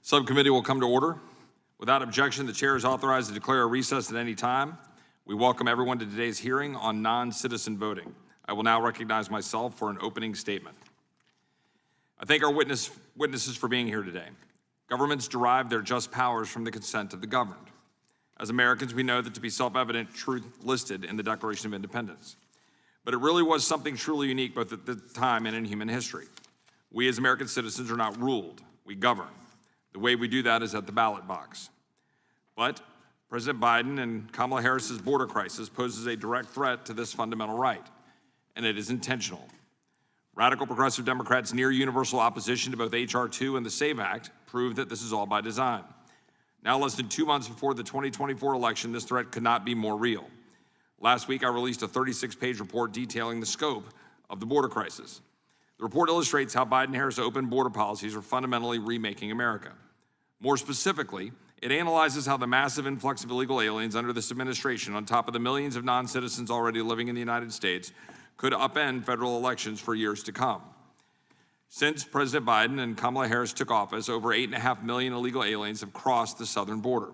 Subcommittee will come to order. Without objection, the chair is authorized to declare a recess at any time. We welcome everyone to today's hearing on non-citizen voting. I will now recognize myself for an opening statement. I thank our witnesses for being here today. Governments derive their just powers from the consent of the governed. As Americans, we know that to be self-evident truth listed in the Declaration of Independence. But it really was something truly unique both at the time and in human history. We as American citizens are not ruled, we govern. The way we do that is at the ballot box. But President Biden and Kamala Harris's border crisis poses a direct threat to this fundamental right, and it is intentional. Radical progressive Democrats' near universal opposition to both H.R. 2 and the SAVE Act prove that this is all by design. Now, less than 2 months before the 2024 election, this threat could not be more real. Last week, I released a 36-page report detailing the scope of the border crisis. The report illustrates how Biden-Harris open border policies are fundamentally remaking America. More specifically, it analyzes how the massive influx of illegal aliens under this administration, on top of the millions of non-citizens already living in the United States, could upend federal elections for years to come. Since President Biden and Kamala Harris took office, over 8.5 million illegal aliens have crossed the southern border.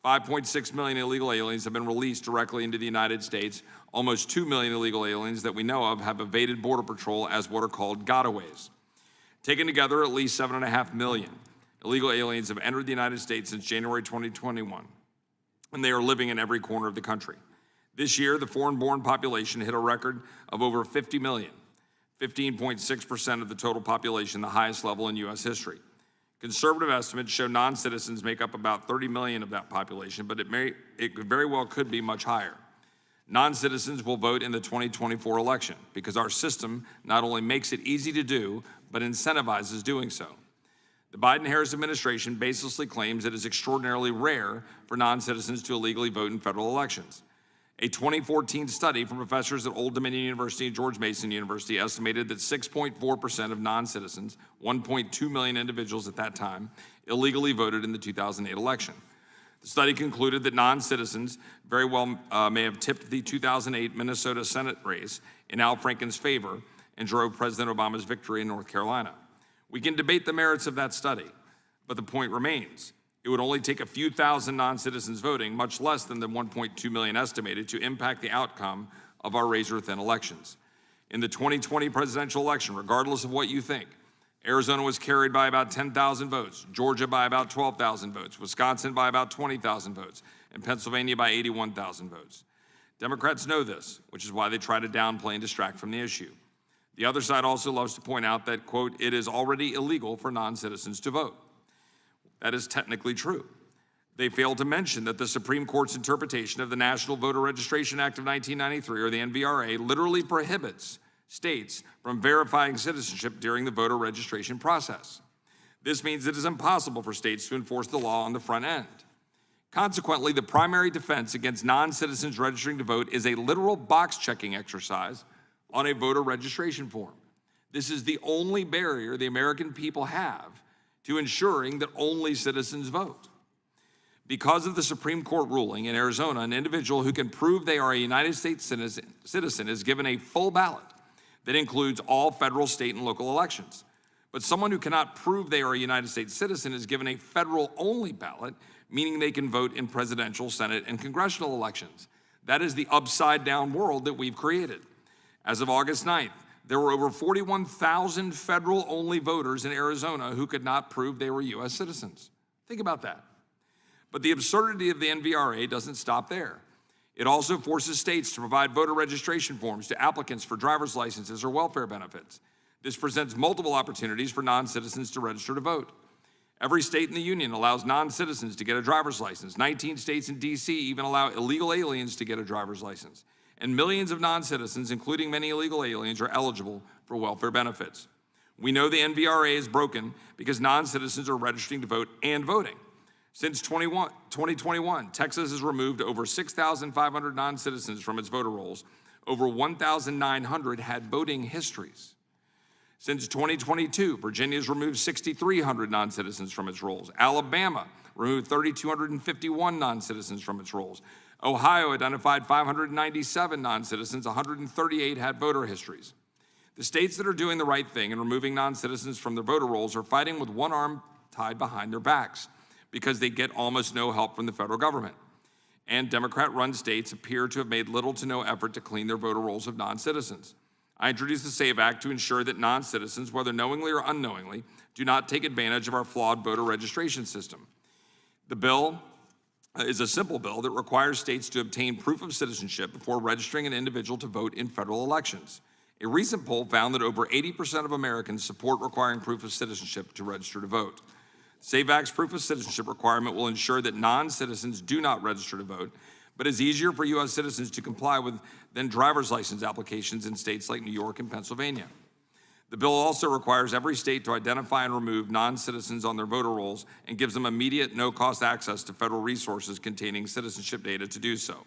5.6 million illegal aliens have been released directly into the United States. Almost 2 million illegal aliens that we know of have evaded Border Patrol as what are called gotaways. Taken together, at least 7.5 million illegal aliens have entered the United States since January 2021, and they are living in every corner of the country. This year, the foreign-born population hit a record of over 50 million, 15.6% of the total population, the highest level in U.S. history. Conservative estimates show non-citizens make up about 30 million of that population, but it very well could be much higher. Non-citizens will vote in the 2024 election because our system not only makes it easy to do, but incentivizes doing so. The Biden-Harris administration baselessly claims it is extraordinarily rare for non-citizens to illegally vote in federal elections. A 2014 study from professors at Old Dominion University and George Mason University estimated that 6.4% of non-citizens, 1.2 million individuals at that time, illegally voted in the 2008 election. The study concluded that non-citizens very well may have tipped the 2008 Minnesota Senate race in Al Franken's favor and drove President Obama's victory in North Carolina. We can debate the merits of that study, but the point remains. It would only take a few thousand non-citizens voting, much less than the 1.2 million estimated, to impact the outcome of our razor-thin elections. In the 2020 presidential election, regardless of what you think, Arizona was carried by about 10,000 votes, Georgia by about 12,000 votes, Wisconsin by about 20,000 votes, and Pennsylvania by 81,000 votes. Democrats know this, which is why they try to downplay and distract from the issue. The other side also loves to point out that, quote, it is already illegal for non-citizens to vote. That is technically true. They fail to mention that the Supreme Court's interpretation of the National Voter Registration Act of 1993, or the NVRA, literally prohibits states from verifying citizenship during the voter registration process. This means it is impossible for states to enforce the law on the front end. Consequently, the primary defense against non-citizens registering to vote is a literal box-checking exercise on a voter registration form. This is the only barrier the American people have to ensuring that only citizens vote. Because of the Supreme Court ruling in Arizona, an individual who can prove they are a United States citizen is given a full ballot that includes all federal, state, and local elections. But someone who cannot prove they are a United States citizen is given a federal-only ballot, meaning they can vote in presidential, Senate, and congressional elections. That is the upside-down world that we've created. As of August 9th, there were over 41,000 federal-only voters in Arizona who could not prove they were U.S. citizens. Think about that. But the absurdity of the NVRA doesn't stop there. It also forces states to provide voter registration forms to applicants for driver's licenses or welfare benefits. This presents multiple opportunities for non-citizens to register to vote. Every state in the union allows non-citizens to get a driver's license. 19 states and D.C. even allow illegal aliens to get a driver's license. And millions of non-citizens, including many illegal aliens, are eligible for welfare benefits. We know the NVRA is broken because non-citizens are registering to vote and voting. Since 2021, Texas has removed over 6,500 non-citizens from its voter rolls. Over 1,900 had voting histories. Since 2022, Virginia has removed 6,300 non-citizens from its rolls. Alabama removed 3,251 non-citizens from its rolls. Ohio identified 597 non-citizens, 138 had voter histories. The states that are doing the right thing and removing non-citizens from their voter rolls are fighting with one arm tied behind their backs because they get almost no help from the federal government. And Democrat-run states appear to have made little to no effort to clean their voter rolls of non-citizens. I introduced the SAVE Act to ensure that non-citizens, whether knowingly or unknowingly, do not take advantage of our flawed voter registration system. The bill is a simple bill that requires states to obtain proof of citizenship before registering an individual to vote in federal elections. A recent poll found that over 80% of Americans support requiring proof of citizenship to register to vote. SAVE Act's proof of citizenship requirement will ensure that non-citizens do not register to vote, but is easier for U.S. citizens to comply with than driver's license applications in states like New York and Pennsylvania. The bill also requires every state to identify and remove non-citizens on their voter rolls and gives them immediate, no-cost access to federal resources containing citizenship data to do so.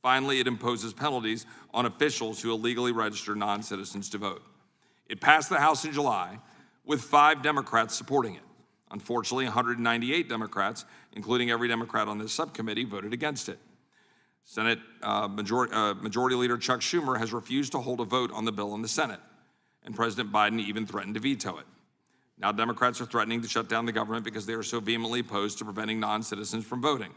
Finally, it imposes penalties on officials who illegally register non-citizens to vote. It passed the House in July with 5 Democrats supporting it. Unfortunately, 198 Democrats, including every Democrat on this subcommittee, voted against it. Senate Majority Leader Chuck Schumer has refused to hold a vote on the bill in the Senate, and President Biden even threatened to veto it. Now Democrats are threatening to shut down the government because they are so vehemently opposed to preventing non-citizens from voting.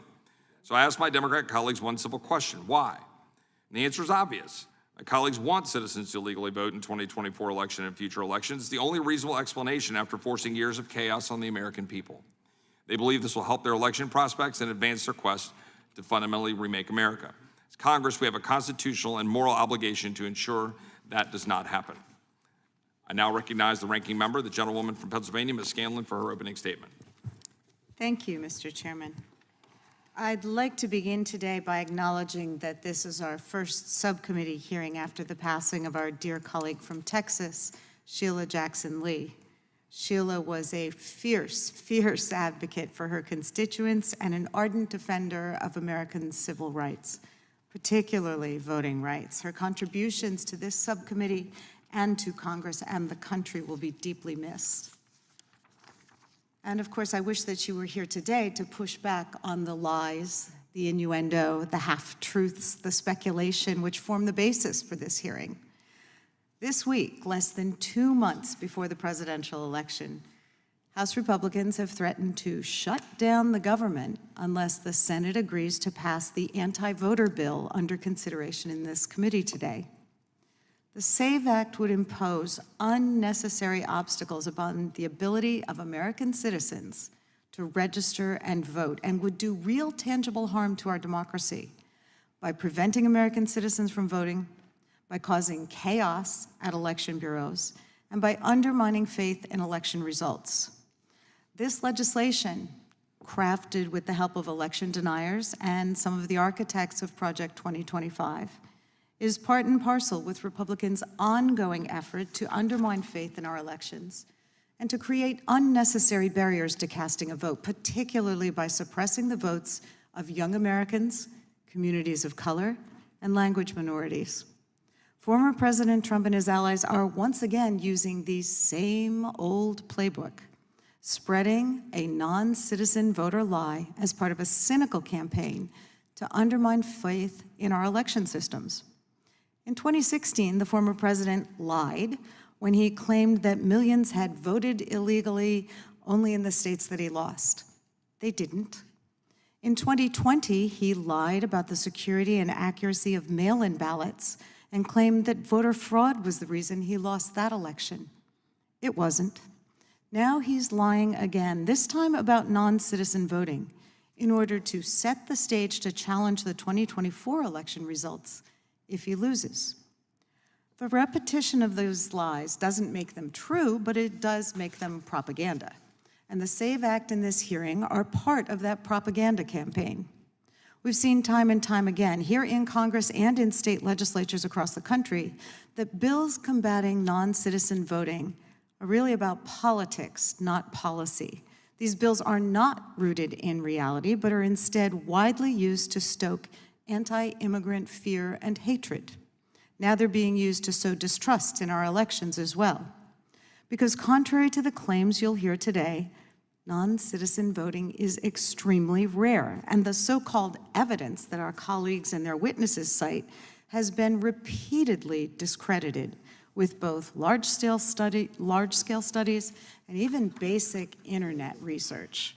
So I asked my Democrat colleagues one simple question: why? And the answer is obvious. My colleagues want citizens to legally vote in 2024 election and future elections. It's the only reasonable explanation after forcing years of chaos on the American people. They believe this will help their election prospects and advance their quest to fundamentally remake America. As Congress, we have a constitutional and moral obligation to ensure that does not happen. I now recognize the ranking member, the gentlewoman from Pennsylvania, Ms. Scanlon, for her opening statement. Thank you, Mr. Chairman. I'd like to begin today by acknowledging that this is our first subcommittee hearing after the passing of our dear colleague from Texas, Sheila Jackson Lee. Sheila was a fierce, fierce advocate for her constituents and an ardent defender of American civil rights, particularly voting rights. Her contributions to this subcommittee and to Congress and the country will be deeply missed. And of course, I wish that she were here today to push back on the lies, the innuendo, the half-truths, the speculation which form the basis for this hearing. This week, less than 2 months before the presidential election, House Republicans have threatened to shut down the government unless the Senate agrees to pass the anti-voter bill under consideration in this committee today. The SAVE Act would impose unnecessary obstacles upon the ability of American citizens to register and vote, and would do real tangible harm to our democracy by preventing American citizens from voting, by causing chaos at election bureaus, and by undermining faith in election results. This legislation, crafted with the help of election deniers and some of the architects of Project 2025, is part and parcel with Republicans' ongoing effort to undermine faith in our elections and to create unnecessary barriers to casting a vote, particularly by suppressing the votes of young Americans, communities of color, and language minorities. Former President Trump and his allies are once again using the same old playbook, spreading a non-citizen voter lie as part of a cynical campaign to undermine faith in our election systems. In 2016, the former president lied when he claimed that millions had voted illegally only in the states that he lost. They didn't. In 2020, he lied about the security and accuracy of mail-in ballots and claimed that voter fraud was the reason he lost that election. It wasn't. Now he's lying again, this time about non-citizen voting, in order to set the stage to challenge the 2024 election results if he loses. The repetition of those lies doesn't make them true, but it does make them propaganda. And the SAVE Act and this hearing are part of that propaganda campaign. We've seen time and time again, here in Congress and in state legislatures across the country, that bills combating non-citizen voting are really about politics, not policy. These bills are not rooted in reality, but are instead widely used to stoke anti-immigrant fear and hatred. Now they're being used to sow distrust in our elections as well. Because contrary to the claims you'll hear today, non-citizen voting is extremely rare, and the so-called evidence that our colleagues and their witnesses cite has been repeatedly discredited, with both large-scale studies and even basic internet research.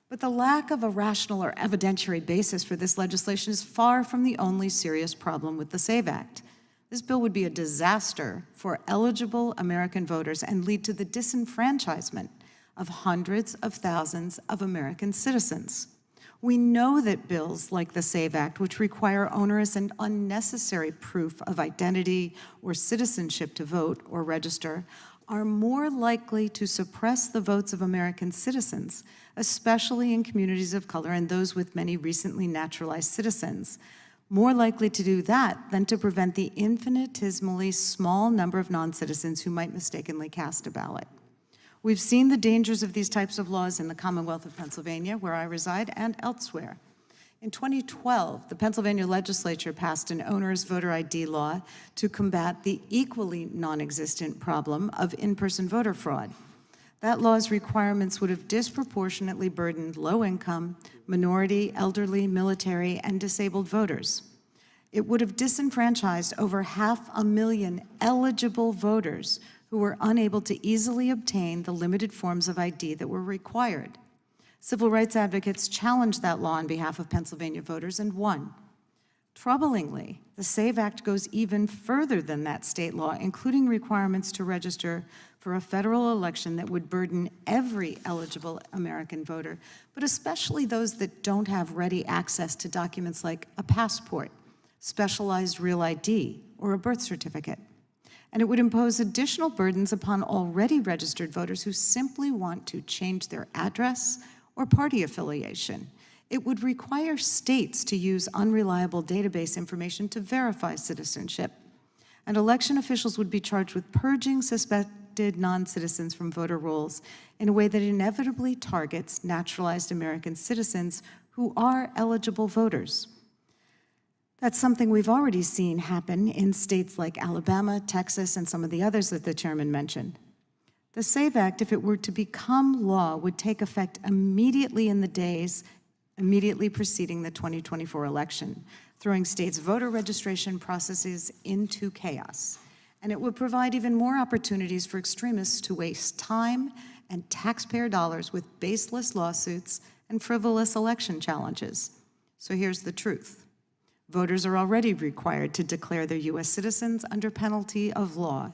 But the lack of a rational or evidentiary basis for this legislation is far from the only serious problem with the SAVE Act. This bill would be a disaster for eligible American voters and lead to the disenfranchisement of hundreds of thousands of American citizens. We know that bills like the SAVE Act, which require onerous and unnecessary proof of identity or citizenship to vote or register, are more likely to suppress the votes of American citizens, especially in communities of color and those with many recently naturalized citizens. More likely to do that than to prevent the infinitesimally small number of non-citizens who might mistakenly cast a ballot. We've seen the dangers of these types of laws in the Commonwealth of Pennsylvania, where I reside, and elsewhere. In 2012, the Pennsylvania legislature passed an onerous voter ID law to combat the equally non-existent problem of in-person voter fraud. That law's requirements would have disproportionately burdened low-income, minority, elderly, military, and disabled voters. It would have disenfranchised over 500,000 eligible voters who were unable to easily obtain the limited forms of ID that were required. Civil rights advocates challenged that law on behalf of Pennsylvania voters and won. Troublingly, the SAVE Act goes even further than that state law, including requirements to register for a federal election that would burden every eligible American voter, but especially those that don't have ready access to documents like a passport, specialized real ID, or a birth certificate. And it would impose additional burdens upon already registered voters who simply want to change their address or party affiliation. It would require states to use unreliable database information to verify citizenship. And election officials would be charged with purging suspected non-citizens from voter rolls in a way that inevitably targets naturalized American citizens who are eligible voters. That's something we've already seen happen in states like Alabama, Texas, and some of the others that the chairman mentioned. The SAVE Act, if it were to become law, would take effect immediately in the days immediately preceding the 2024 election, throwing states' voter registration processes into chaos. And it would provide even more opportunities for extremists to waste time and taxpayer dollars with baseless lawsuits and frivolous election challenges. So here's the truth. Voters are already required to declare their U.S. citizens under penalty of law.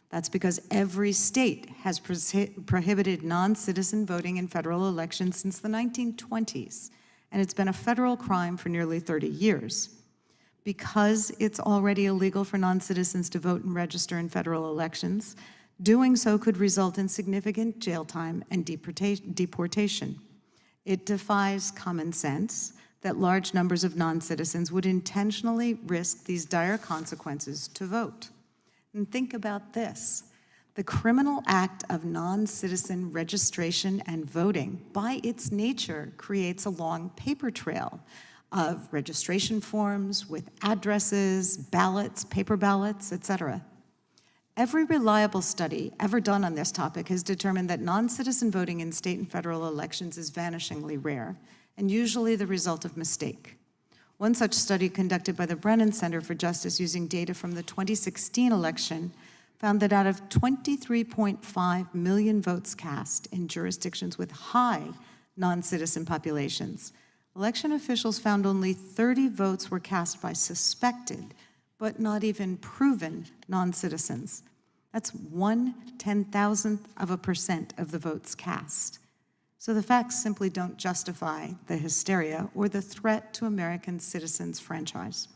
That's because every state has prohibited non-citizen voting in federal elections since the 1920s, and it's been a federal crime for nearly 30 years. Because it's already illegal for non-citizens to vote and register in federal elections, doing so could result in significant jail time and deportation. It defies common sense that large numbers of non-citizens would intentionally risk these dire consequences to vote. And think about this. The criminal act of non-citizen registration and voting, by its nature, creates a long paper trail of registration forms with addresses, ballots, paper ballots, etc. Every reliable study ever done on this topic has determined that non-citizen voting in state and federal elections is vanishingly rare, and usually the result of mistake. One such study conducted by the Brennan Center for Justice using data from the 2016 election found that out of 23.5 million votes cast in jurisdictions with high non-citizen populations, election officials found only 30 votes were cast by suspected, but not even proven non-citizens. That's 1/10,000% of the votes cast. So the facts simply don't justify the hysteria or the threat to American citizens' franchise.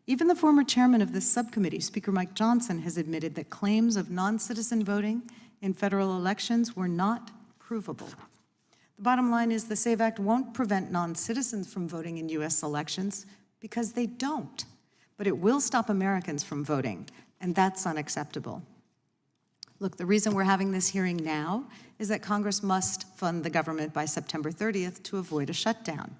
Even the former chairman of this subcommittee, Speaker Mike Johnson, has admitted that claims of non-citizen voting in federal elections were not provable. The bottom line is the SAVE Act won't prevent non-citizens from voting in U.S. elections because they don't, but it will stop Americans from voting, and that's unacceptable. Look, the reason we're having this hearing now is that Congress must fund the government by September 30th to avoid a shutdown.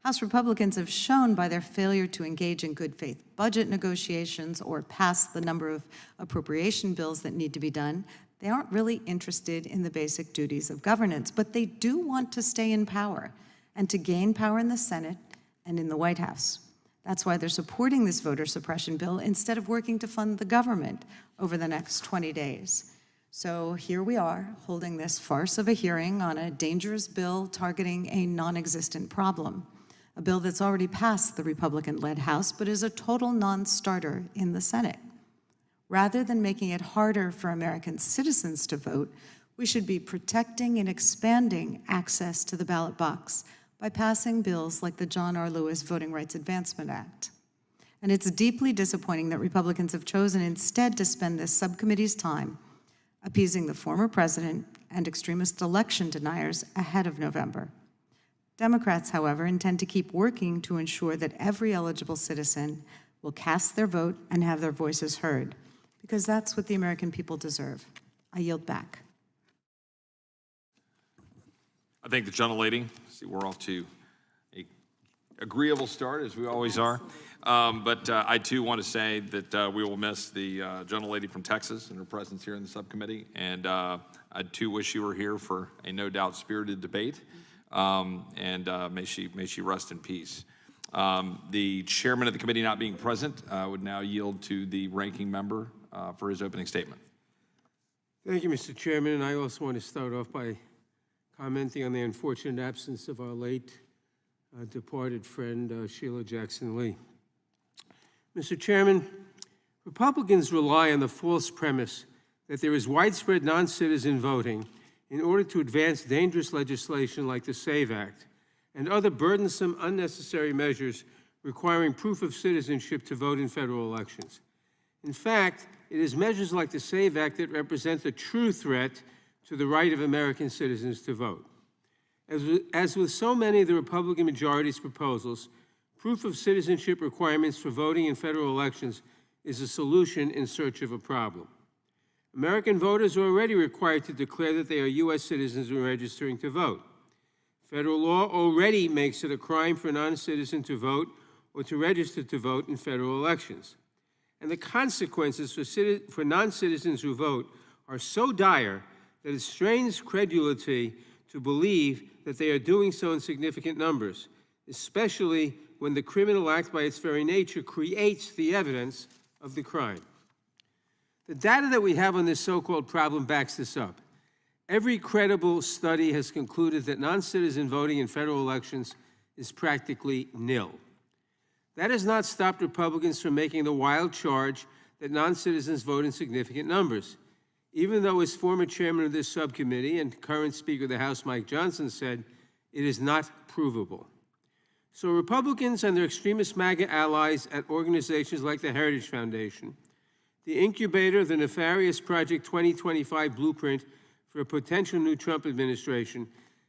House Republicans have shown by their failure to engage in good faith budget negotiations or pass the number of appropriation bills that need to be done, they aren't really interested in the basic duties of governance, but they do want to stay in power and to gain power in the Senate and in the White House. That's why they're supporting this voter suppression bill instead of working to fund the government over the next 20 days. So here we are, holding this farce of a hearing on a dangerous bill targeting a non-existent problem, a bill that's already passed the Republican-led House but is a total non-starter in the Senate. Rather than making it harder for American citizens to vote, we should be protecting and expanding access to the ballot box by passing bills like the John R. Lewis Voting Rights Advancement Act. And it's deeply disappointing that Republicans have chosen instead to spend this subcommittee's time appeasing the former president and extremist election deniers ahead of November. Democrats, however, intend to keep working to ensure that every eligible citizen will cast their vote and have their voices heard, because that's what the American people deserve. I yield back. I thank the gentlelady. See, we're off to an agreeable start, as we always are. But I, too, want to say that we will miss the gentlelady from Texas and her presence here in the subcommittee. And I, too, wish you were here for a no-doubt spirited debate. May she rest in peace. The chairman of the committee not being present would now yield to the ranking member for his opening statement. Thank you, Mr. Chairman. And I also want to start off by commenting on the unfortunate absence of our late departed friend, Sheila Jackson Lee. Mr. Chairman, Republicans rely on the false premise that there is widespread non-citizen voting in order to advance dangerous legislation like the SAVE Act and other burdensome, unnecessary measures requiring proof of citizenship to vote in federal elections. In fact, it is measures like the SAVE Act that represent a true threat to the right of American citizens to vote. As with so many of the Republican majority's proposals, proof of citizenship requirements for voting in federal elections is a solution in search of a problem. American voters are already required to declare that they are U.S. citizens when registering to vote. Federal law already makes it a crime for a non-citizen to vote or to register to vote in federal elections. And the consequences for non-citizens who vote are so dire that it strains credulity to believe that they are doing so in significant numbers, especially when the criminal act by its very nature creates the evidence of the crime. The data that we have on this so-called problem backs this up. Every credible study has concluded that non-citizen voting in federal elections is practically nil. That has not stopped Republicans from making the wild charge that non-citizens vote in significant numbers, even though, as former chairman of this subcommittee and current Speaker of the House, Mike Johnson, said, it is not provable. So Republicans and their extremist MAGA allies at organizations like the Heritage Foundation, the incubator of the nefarious Project 2025 blueprint for a potential new Trump administration,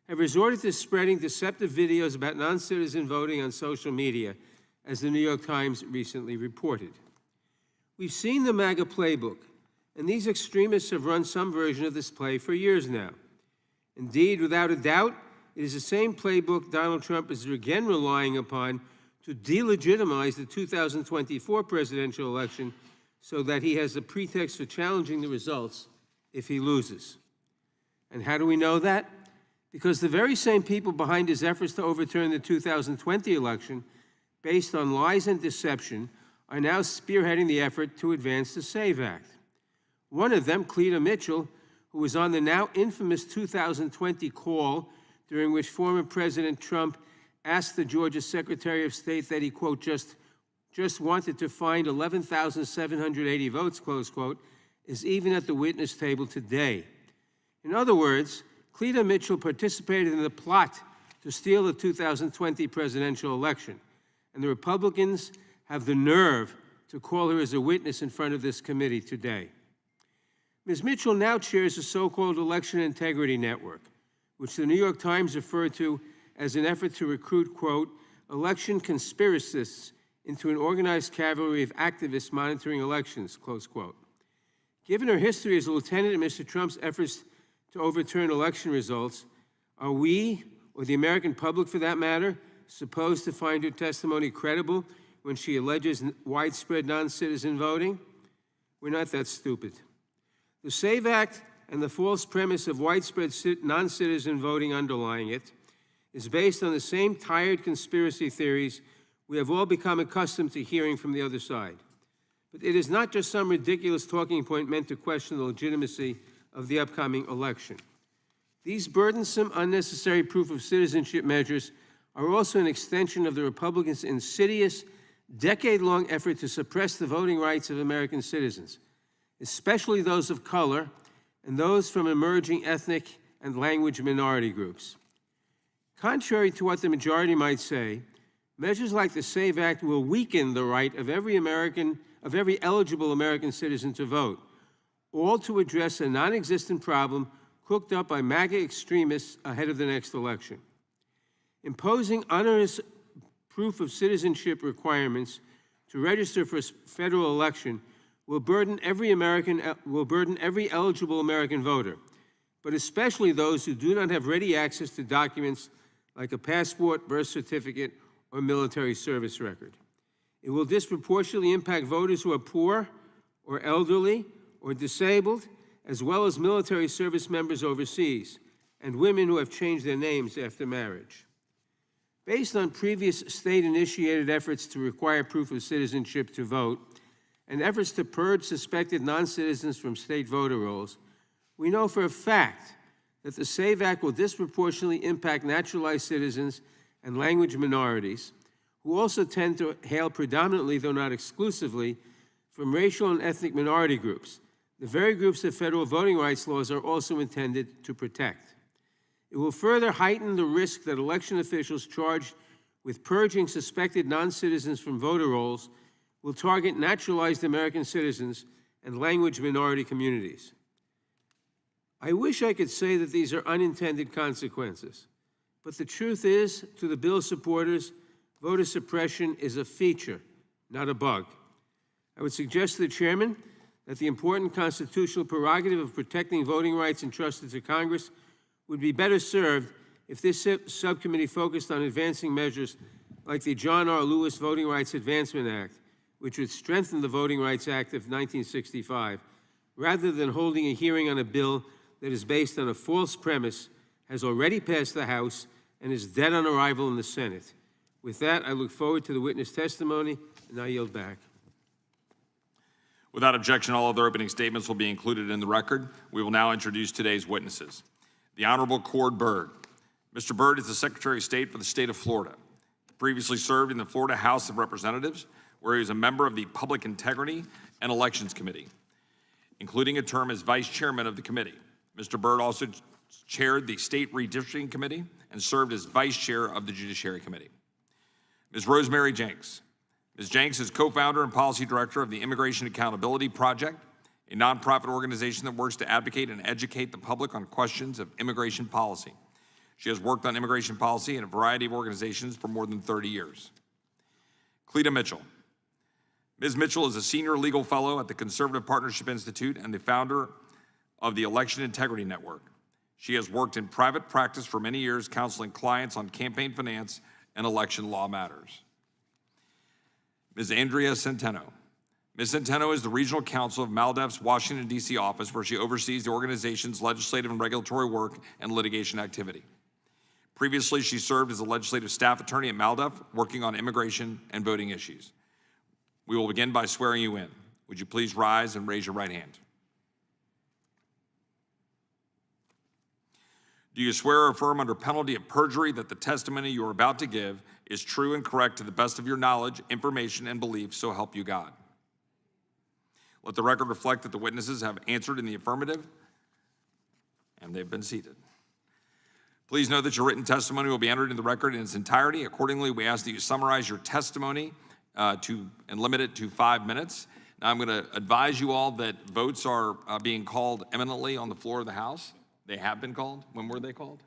have resorted to spreading deceptive videos about non-citizen voting on social media, as the New York Times recently reported. We've seen the MAGA playbook, and these extremists have run some version of this play for years now. Indeed, without a doubt, it is the same playbook Donald Trump is again relying upon to delegitimize the 2024 presidential election so that he has a pretext for challenging the results if he loses. And how do we know that? Because the very same people behind his efforts to overturn the 2020 election, based on lies and deception, are now spearheading the effort to advance the SAVE Act. One of them, Cleta Mitchell, who was on the now infamous 2020 call during which former President Trump asked the Georgia Secretary of State that he, quote, just wanted to find 11,780 votes, close quote, is even at the witness table today. In other words, Cleta Mitchell participated in the plot to steal the 2020 presidential election, and the Republicans have the nerve to call her as a witness in front of this committee today. Ms. Mitchell now chairs the so-called Election Integrity Network, which the New York Times referred to as an effort to recruit, quote, election conspiracists into an organized cavalry of activists monitoring elections, close quote. Given her history as a lieutenant in Mr. Trump's efforts to overturn election results, are we, or the American public for that matter, supposed to find her testimony credible when she alleges widespread non-citizen voting? We're not that stupid. The SAVE Act and the false premise of widespread non-citizen voting underlying it is based on the same tired conspiracy theories we have all become accustomed to hearing from the other side. But it is not just some ridiculous talking point meant to question the legitimacy of the upcoming election. These burdensome, unnecessary proof of citizenship measures are also an extension of the Republicans' insidious, decade-long effort to suppress the voting rights of American citizens, especially those of color and those from emerging ethnic and language minority groups. Contrary to what the majority might say, measures like the SAVE Act will weaken the right of every eligible American citizen to vote, all to address a non-existent problem cooked up by MAGA extremists ahead of the next election. Imposing onerous proof of citizenship requirements to register for a federal election will burden every eligible American voter, but especially those who do not have ready access to documents like a passport, birth certificate, or military service record. It will disproportionately impact voters who are poor or elderly or disabled, as well as military service members overseas and women who have changed their names after marriage. Based on previous state-initiated efforts to require proof of citizenship to vote and efforts to purge suspected non-citizens from state voter rolls, we know for a fact that the SAVE Act will disproportionately impact naturalized citizens and language minorities, who also tend to hail predominantly, though not exclusively, from racial and ethnic minority groups, the very groups that federal voting rights laws are also intended to protect. It will further heighten the risk that election officials charged with purging suspected non-citizens from voter rolls will target naturalized American citizens and language minority communities. I wish I could say that these are unintended consequences, but the truth is, to the bill supporters, voter suppression is a feature, not a bug. I would suggest to the chairman that the important constitutional prerogative of protecting voting rights entrusted to Congress would be better served if this subcommittee focused on advancing measures like the John R. Lewis Voting Rights Advancement Act, which would strengthen the Voting Rights Act of 1965, rather than holding a hearing on a bill that is based on a false premise, has already passed the House, and is dead on arrival in the Senate. With that, I look forward to the witness testimony, and I yield back. Without objection, all other opening statements will be included in the record. We will now introduce today's witnesses. The Honorable Cord Byrd. Mr. Byrd is the Secretary of State for the state of Florida. He previously served in the Florida House of Representatives, where he was a member of the Public Integrity and Elections Committee, including a term as Vice Chairman of the committee. Mr. Byrd also chaired the State Redistricting Committee and served as Vice Chair of the Judiciary Committee. Ms. Rosemary Jenks. Ms. Jenks is co-founder and policy director of the Immigration Accountability Project, a nonprofit organization that works to advocate and educate the public on questions of immigration policy. She has worked on immigration policy in a variety of organizations for more than 30 years. Cleta Mitchell. Ms. Mitchell is a senior legal fellow at the Conservative Partnership Institute and the founder of the Election Integrity Network. She has worked in private practice for many years, counseling clients on campaign finance and election law matters. Ms. Andrea Centeno. Ms. Centeno is the regional counsel of MALDEF's Washington, D.C. office, where she oversees the organization's legislative and regulatory work and litigation activity. Previously, she served as a legislative staff attorney at MALDEF, working on immigration and voting issues. We will begin by swearing you in. Would you please rise and raise your right hand? Do you swear or affirm under penalty of perjury that the testimony you are about to give is true and correct to the best of your knowledge, information, and belief, so help you God? Let the record reflect that the witnesses have answered in the affirmative, and they've been seated. Please know that your written testimony will be entered in the record in its entirety. Accordingly, we ask that you summarize your testimony and limit it to 5 minutes. Now, I'm going to advise you all that votes are being called imminently on the floor of the House. They have been called. When were they called?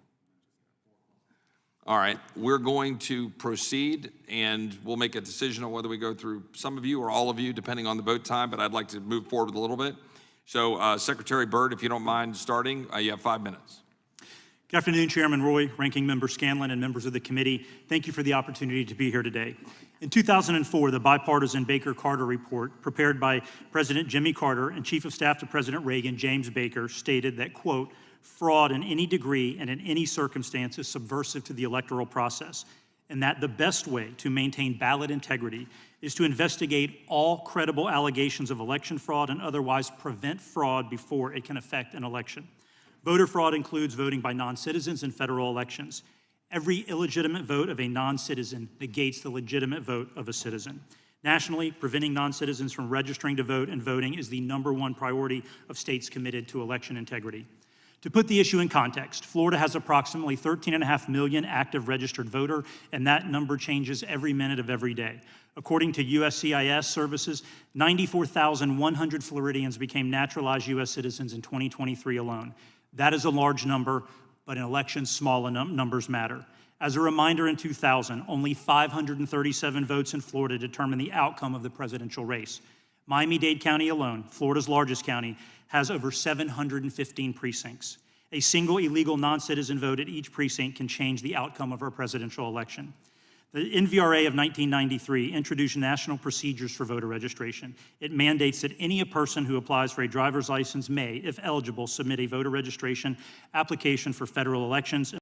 All right, we're going to proceed, and we'll make a decision on whether we go through some of you or all of you, depending on the vote time, but I'd like to move forward a little bit. So, Secretary Byrd, if you don't mind starting, you have 5 minutes. Good afternoon, Chairman Roy, Ranking Member Scanlon, and members of the committee. Thank you for the opportunity to be here today. In 2004, the bipartisan Baker-Carter report, prepared by President Jimmy Carter and Chief of Staff to President Reagan, James Baker, stated that, quote, fraud in any degree and in any circumstance is subversive to the electoral process. and that the best way to maintain ballot integrity is to investigate all credible allegations of election fraud and otherwise prevent fraud before it can affect an election. Voter fraud includes voting by non-citizens in federal elections. Every illegitimate vote of a non-citizen negates the legitimate vote of a citizen. Nationally, preventing non-citizens from registering to vote and voting is the #1 priority of states committed to election integrity. To put the issue in context, Florida has approximately 13.5 million active registered voter, and that number changes every minute of every day. According to USCIS services, 94,100 Floridians became naturalized U.S. citizens in 2023 alone. That is a large number, but in elections, small numbers matter. As a reminder, in 2000, only 537 votes in Florida determined the outcome of the presidential race. Miami-Dade County alone, Florida's largest county, has over 715 precincts. A single illegal non-citizen vote at each precinct can change the outcome of our presidential election. The NVRA of 1993 introduced national procedures for voter registration. It mandates that any person who applies for a driver's license may, if eligible, submit a voter registration application for federal elections.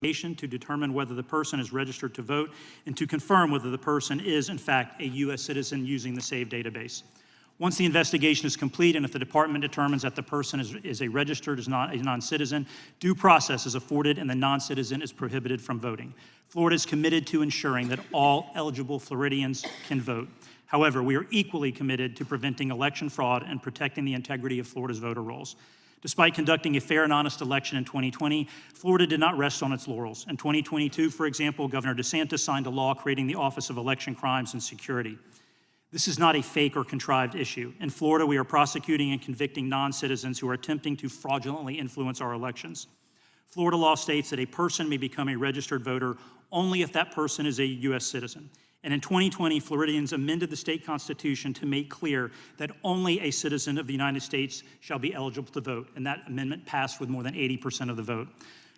To determine whether the person is registered to vote and to confirm whether the person is, in fact, a U.S. citizen using the SAVE database. Once the investigation is complete and if the department determines that the person is a registered, is not a non-citizen, due process is afforded and the non-citizen is prohibited from voting. Florida is committed to ensuring that all eligible Floridians can vote. However, we are equally committed to preventing election fraud and protecting the integrity of Florida's voter rolls. Despite conducting a fair and honest election in 2020, Florida did not rest on its laurels. In 2022, for example, Governor DeSantis signed a law creating the Office of Election Crimes and Security. This is not a fake or contrived issue. In Florida, we are prosecuting and convicting non-citizens who are attempting to fraudulently influence our elections. Florida law states that a person may become a registered voter only if that person is a U.S. citizen. And in 2020, Floridians amended the state constitution to make clear that only a citizen of the United States shall be eligible to vote, and that amendment passed with more than 80% of the vote.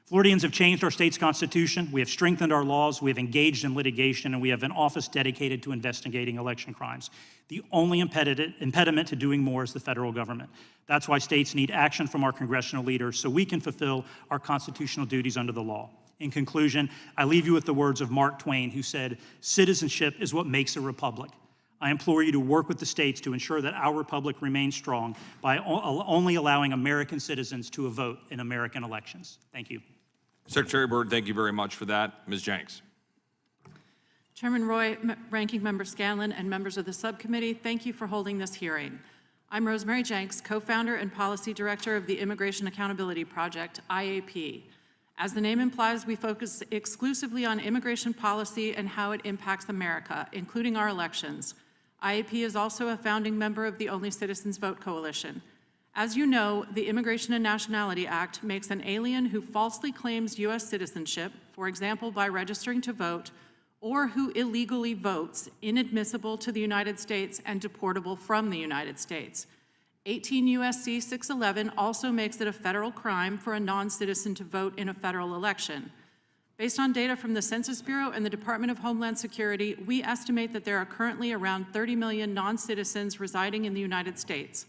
Floridians have changed our state's constitution, we have strengthened our laws, we have engaged in litigation, and we have an office dedicated to investigating election crimes. The only impediment to doing more is the federal government. That's why states need action from our congressional leaders so we can fulfill our constitutional duties under the law. In conclusion, I leave you with the words of Mark Twain, who said, "Citizenship is what makes a republic." I implore you to work with the states to ensure that our republic remains strong by only allowing American citizens to vote in American elections. Thank you. Secretary Byrd, thank you very much for that. Ms. Jenks. Chairman Roy, Ranking Member Scanlon, and members of the subcommittee, thank you for holding this hearing. I'm Rosemary Jenks, co-founder and policy director of the Immigration Accountability Project, IAP. As the name implies, we focus exclusively on immigration policy and how it impacts America, including our elections. IAP is also a founding member of the Only Citizens Vote Coalition. As you know, the Immigration and Nationality Act makes an alien who falsely claims U.S. citizenship, for example by registering to vote, or who illegally votes, inadmissible to the United States and deportable from the United States. 18 U.S.C. 611 also makes it a federal crime for a non-citizen to vote in a federal election. Based on data from the Census Bureau and the Department of Homeland Security, we estimate that there are currently around 30 million non-citizens residing in the United States.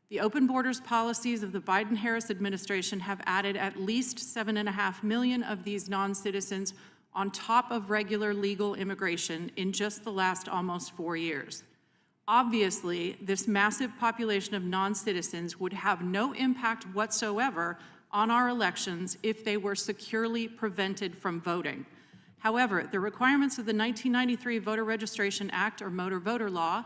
The open borders policies of the Biden-Harris administration have added at least 7.5 million of these non-citizens on top of regular legal immigration in just the last almost 4 years. Obviously, this massive population of non-citizens would have no impact whatsoever on our elections if they were securely prevented from voting. However, the requirements of the 1993 Voter Registration Act, or Motor Voter Law,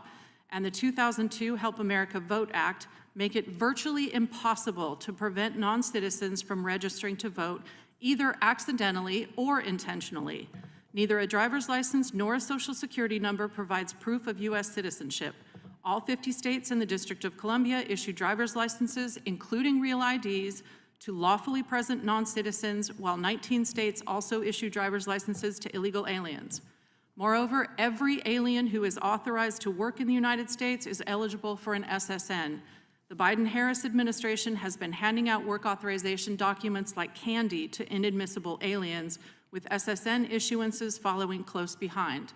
and the 2002 Help America Vote Act make it virtually impossible to prevent non-citizens from registering to vote either accidentally or intentionally. Neither a driver's license nor a social security number provides proof of U.S. citizenship. All 50 states and the District of Columbia issue driver's licenses, including real IDs, to lawfully present non-citizens, while 19 states also issue driver's licenses to illegal aliens. Moreover, every alien who is authorized to work in the United States is eligible for an SSN. The Biden-Harris administration has been handing out work authorization documents like candy to inadmissible aliens, with SSN issuances following close behind.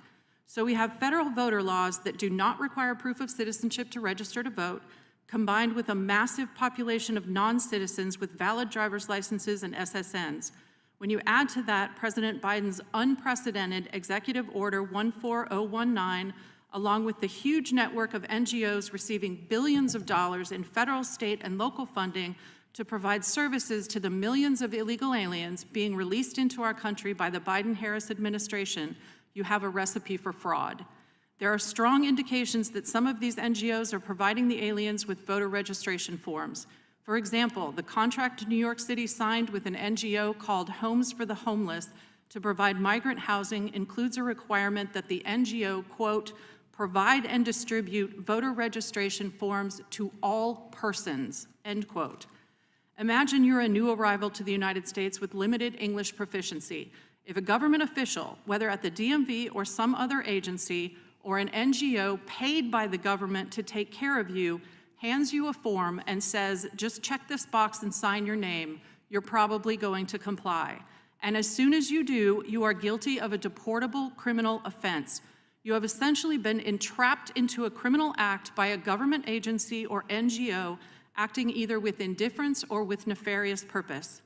So we have federal voter laws that do not require proof of citizenship to register to vote, combined with a massive population of non-citizens with valid driver's licenses and SSNs. When you add to that President Biden's unprecedented Executive Order 14019, along with the huge network of NGOs receiving billions of dollars in federal, state, and local funding to provide services to the millions of illegal aliens being released into our country by the Biden-Harris administration, you have a recipe for fraud. There are strong indications that some of these NGOs are providing the aliens with voter registration forms. For example, the contract New York City signed with an NGO called Homes for the Homeless to provide migrant housing includes a requirement that the NGO, quote, provide and distribute voter registration forms to all persons, end quote. Imagine you're a new arrival to the United States with limited English proficiency. If a government official, whether at the DMV or some other agency, or an NGO paid by the government to take care of you, hands you a form and says, just check this box and sign your name, you're probably going to comply. And as soon as you do, you are guilty of a deportable criminal offense. You have essentially been entrapped into a criminal act by a government agency or NGO acting either with indifference or with nefarious purpose.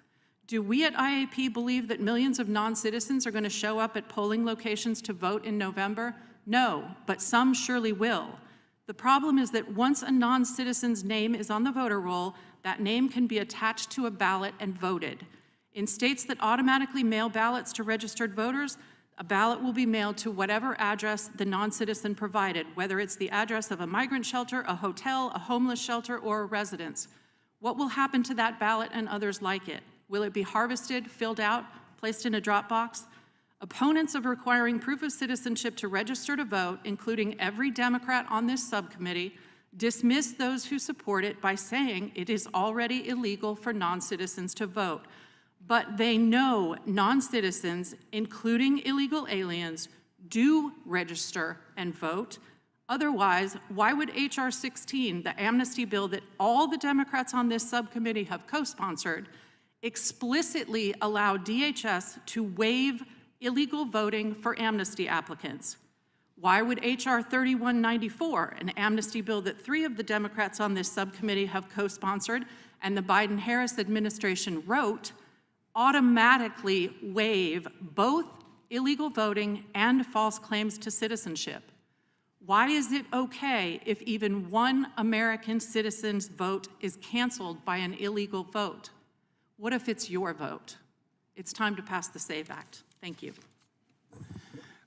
Do we at IAP believe that millions of non-citizens are going to show up at polling locations to vote in November? No, but some surely will. The problem is that once a non-citizen's name is on the voter roll, that name can be attached to a ballot and voted. In states that automatically mail ballots to registered voters, a ballot will be mailed to whatever address the non-citizen provided, whether it's the address of a migrant shelter, a hotel, a homeless shelter, or a residence. What will happen to that ballot and others like it? Will it be harvested, filled out, placed in a drop box? Opponents of requiring proof of citizenship to register to vote, including every Democrat on this subcommittee, dismiss those who support it by saying it is already illegal for non-citizens to vote. But they know non-citizens, including illegal aliens, do register and vote. Otherwise, why would H.R. 16, the amnesty bill that all the Democrats on this subcommittee have co-sponsored, explicitly allow DHS to waive illegal voting for amnesty applicants? Why would H.R. 3194, an amnesty bill that 3 of the Democrats on this subcommittee have co-sponsored and the Biden-Harris administration wrote, automatically waive both illegal voting and false claims to citizenship? Why is it okay if even one American citizen's vote is canceled by an illegal vote? What if it's your vote? It's time to pass the SAVE Act. Thank you.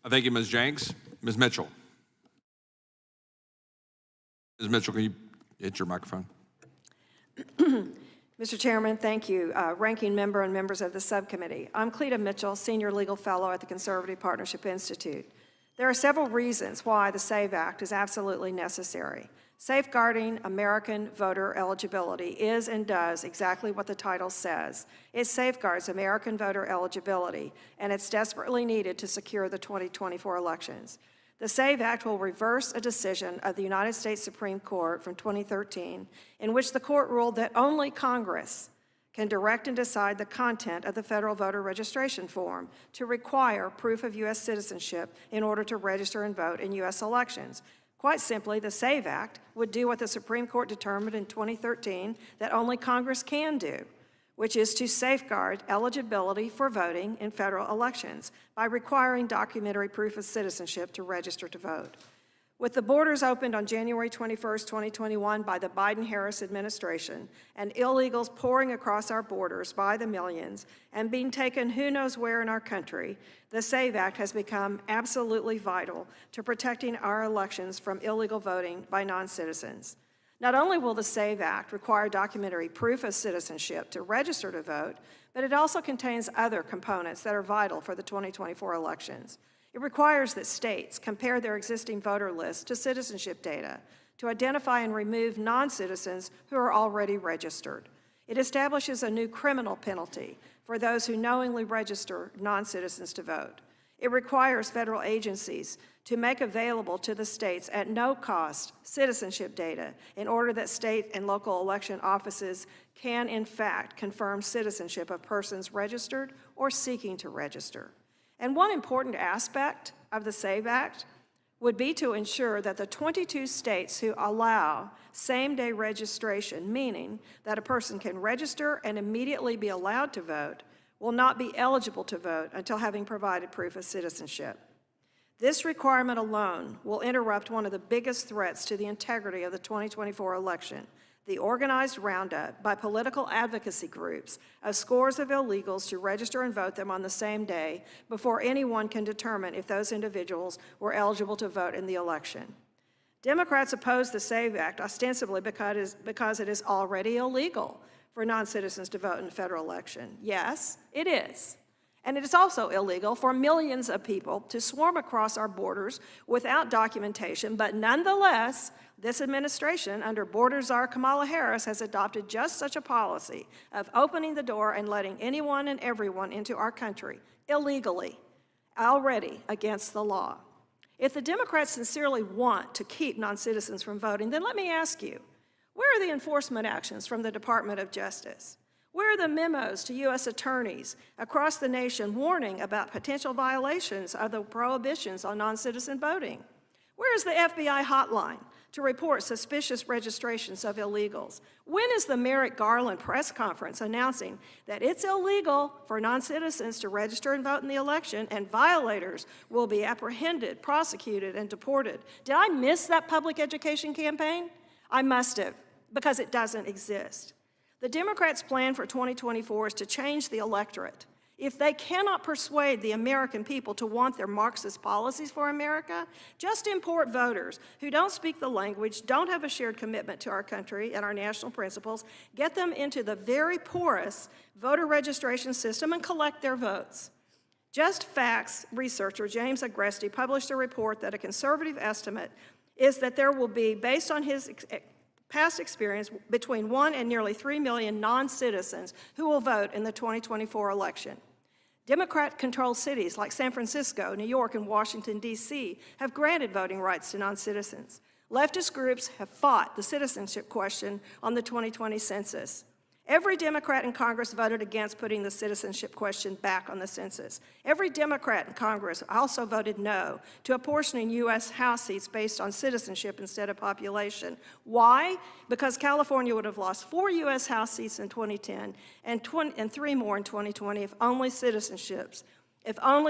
Thank you, Ms. Jenks. Ms. Mitchell. Ms. Mitchell, can you hit your microphone? Mr. Chairman, thank you. Ranking member and members of the subcommittee. I'm Cleta Mitchell, Senior Legal Fellow at the Conservative Partnership Institute. There are several reasons why the SAVE Act is absolutely necessary. Safeguarding American voter eligibility is and does exactly what the title says. It safeguards American voter eligibility, and it's desperately needed to secure the 2024 elections. The SAVE Act will reverse a decision of the United States Supreme Court from 2013, in which the court ruled that only Congress can direct and decide the content of the federal voter registration form to require proof of U.S. citizenship in order to register and vote in U.S. elections. Quite simply, the SAVE Act would do what the Supreme Court determined in 2013 that only Congress can do, which is to safeguard eligibility for voting in federal elections by requiring documentary proof of citizenship to register to vote. With the borders opened on January 21st, 2021 by the Biden-Harris administration and illegals pouring across our borders by the millions and being taken who knows where in our country, the SAVE Act has become absolutely vital to protecting our elections from illegal voting by non-citizens. Not only will the SAVE Act require documentary proof of citizenship to register to vote, but it also contains other components that are vital for the 2024 elections. It requires that states compare their existing voter lists to citizenship data to identify and remove non-citizens who are already registered. It establishes a new criminal penalty for those who knowingly register non-citizens to vote. It requires federal agencies to make available to the states at no cost citizenship data in order that state and local election offices can, in fact, confirm citizenship of persons registered or seeking to register. And one important aspect of the SAVE Act would be to ensure that the 22 states who allow same-day registration, meaning that a person can register and immediately be allowed to vote, will not be eligible to vote until having provided proof of citizenship. This requirement alone will interrupt one of the biggest threats to the integrity of the 2024 election, the organized roundup by political advocacy groups of scores of illegals to register and vote them on the same day before anyone can determine if those individuals were eligible to vote in the election. Democrats oppose the SAVE Act ostensibly because it is already illegal for non-citizens to vote in a federal election. Yes, it is. And it is also illegal for millions of people to swarm across our borders without documentation, but nonetheless, this administration, under border czar Kamala Harris, has adopted just such a policy of opening the door and letting anyone and everyone into our country illegally, already against the law. If the Democrats sincerely want to keep non-citizens from voting, then let me ask you, where are the enforcement actions from the Department of Justice? Where are the memos to U.S. attorneys across the nation warning about potential violations of the prohibitions on non-citizen voting? Where is the FBI hotline to report suspicious registrations of illegals? When is the Merrick Garland press conference announcing that it's illegal for non-citizens to register and vote in the election and violators will be apprehended, prosecuted, and deported? Did I miss that public education campaign? I must have, because it doesn't exist. The Democrats' plan for 2024 is to change the electorate. If they cannot persuade the American people to want their Marxist policies for America, just import voters who don't speak the language, don't have a shared commitment to our country and our national principles, get them into the very porous voter registration system and collect their votes. Just Facts researcher James Agresti published a report that a conservative estimate is that there will be, based on his past experience, between 1 and nearly 3 million non-citizens who will vote in the 2024 election. Democrat-controlled cities like San Francisco, New York, and Washington, D.C. have granted voting rights to non-citizens. Leftist groups have fought the citizenship question on the 2020 census. Every Democrat in Congress voted against putting the citizenship question back on the census. Every Democrat in Congress also voted no to apportioning U.S. House seats based on citizenship instead of population. Why? Because California would have lost 4 U.S. House seats in 2010 and 3 more in 2020 if only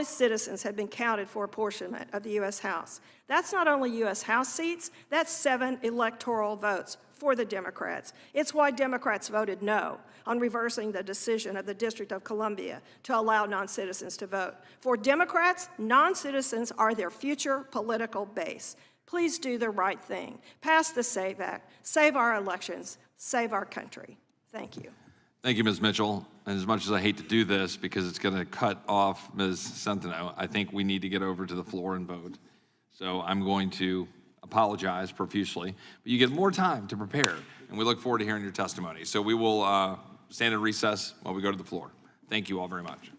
citizens had been counted for apportionment of the U.S. House. That's not only U.S. House seats, that's 7 electoral votes for the Democrats. It's why Democrats voted no on reversing the decision of the District of Columbia to allow non-citizens to vote. For Democrats, non-citizens are their future political base. Please do the right thing. Pass the SAVE Act. Save our elections. Save our country. Thank you. Thank you, Ms. Mitchell. And as much as I hate to do this because it's going to cut off Ms. Centeno, I think we need to get over to the floor and vote. So I'm going to apologize profusely, but you get more time to prepare, and we look forward to hearing your testimony. So we will stand in recess while we go to the floor. Thank you all very much.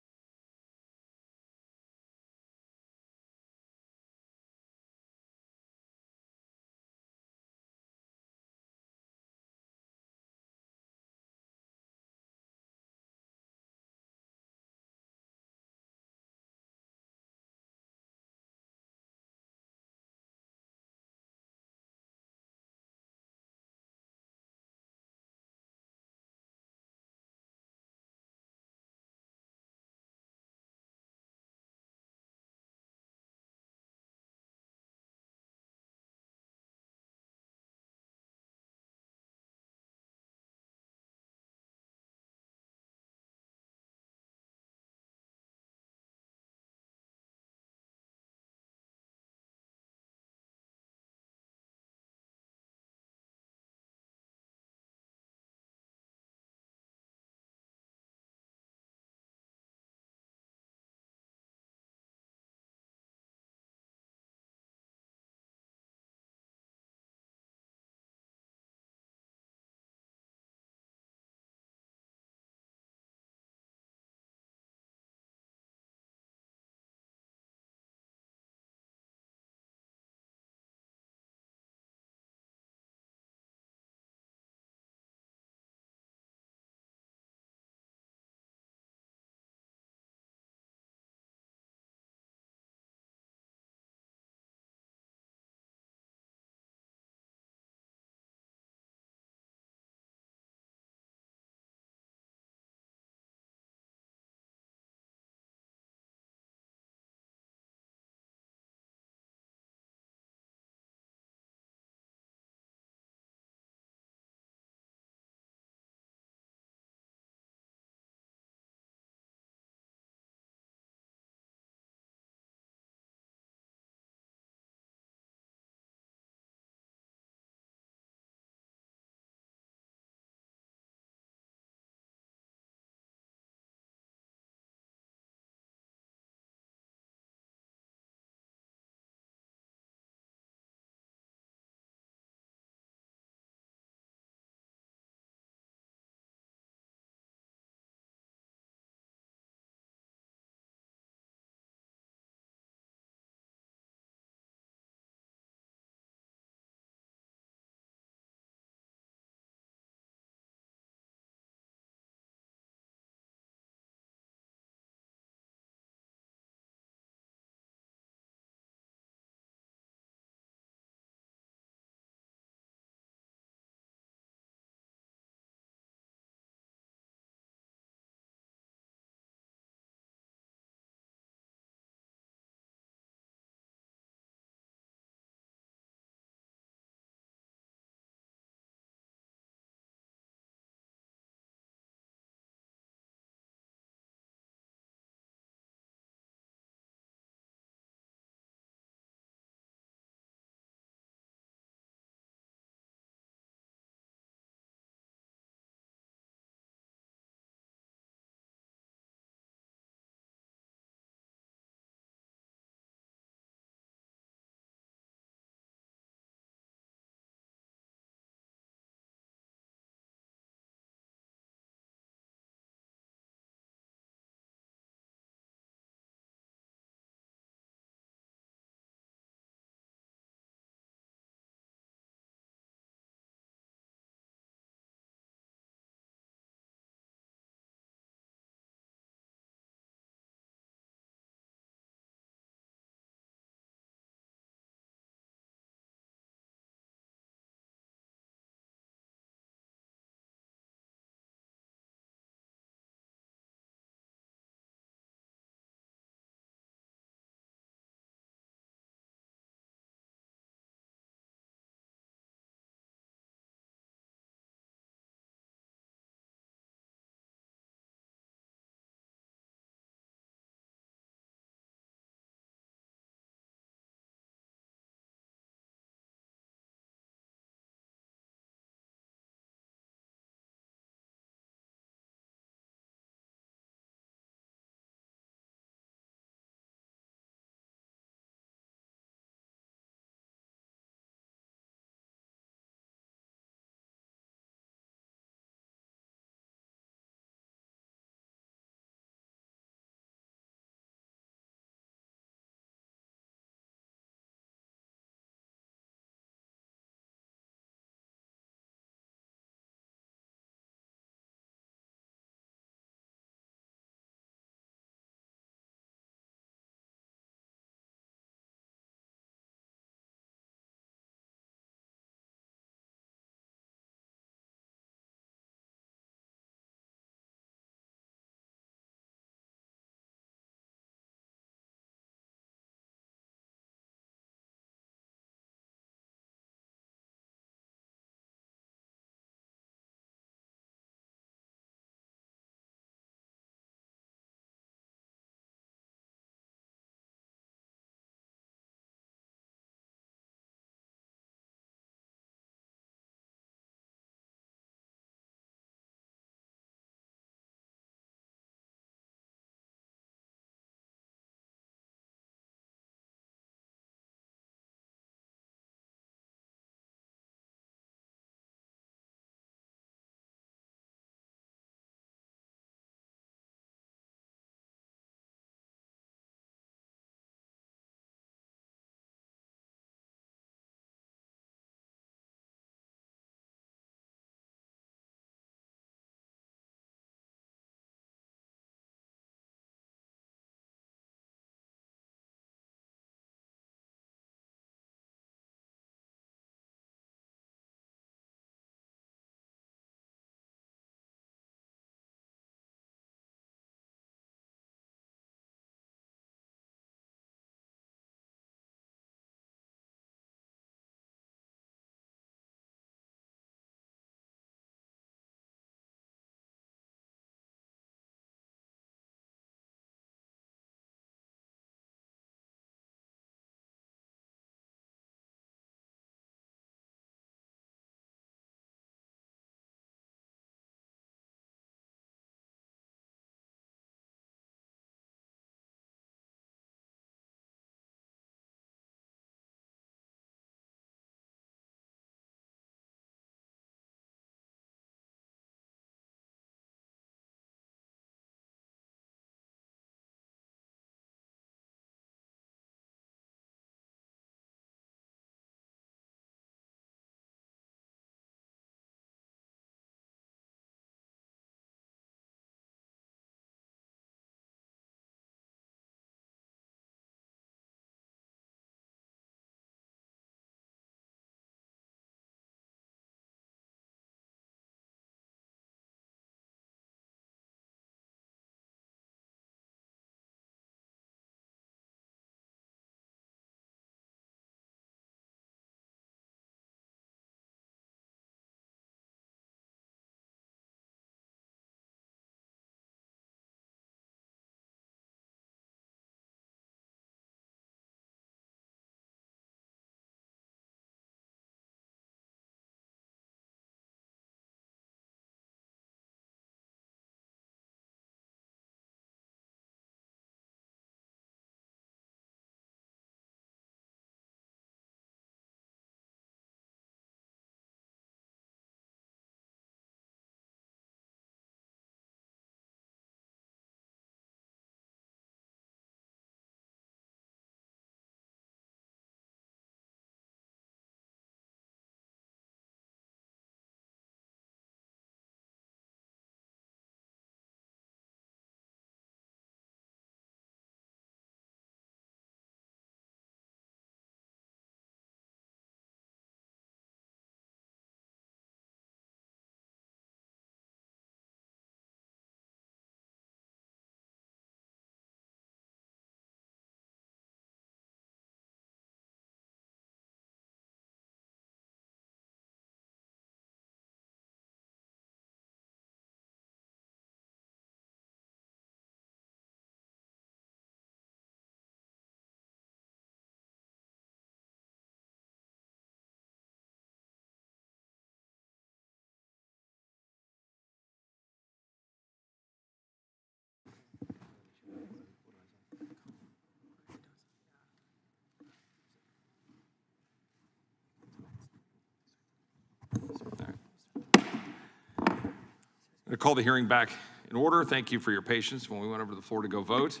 going to call the hearing back in order. Thank you for your patience when we went over to the floor to go vote.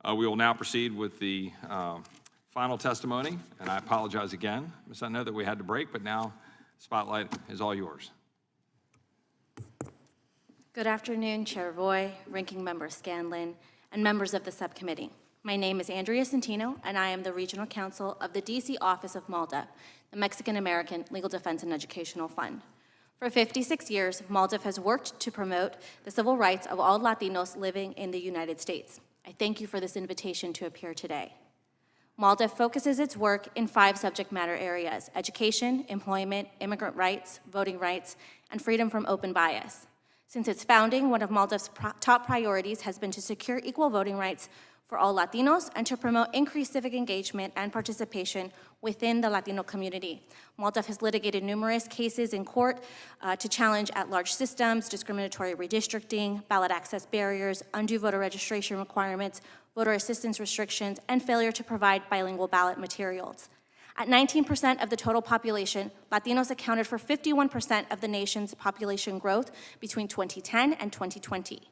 We will now proceed with the final testimony, and I apologize again. Ms. I know that we had to break, but now spotlight is all yours. Good afternoon, Chair Roy, Ranking Member Scanlon, and members of the subcommittee. My name is Andrea Centino, and I am the Regional Counsel of the D.C. Office of MALDEF, the Mexican-American Legal Defense and Educational Fund. For 56 years, MALDEF has worked to promote the civil rights of all Latinos living in the United States. I thank you for this invitation to appear today. MALDEF focuses its work in 5 subject matter areas: education, employment, immigrant rights, voting rights, and freedom from open bias. Since its founding, one of MALDEF's top priorities has been to secure equal voting rights for all Latinos and to promote increased civic engagement and participation within the Latino community. MALDEF has litigated numerous cases in court to challenge at-large systems, discriminatory redistricting, ballot access barriers, undue voter registration requirements, voter assistance restrictions, and failure to provide bilingual ballot materials. At 19% of the total population, Latinos accounted for 51% of the nation's population growth between 2010 and 2020.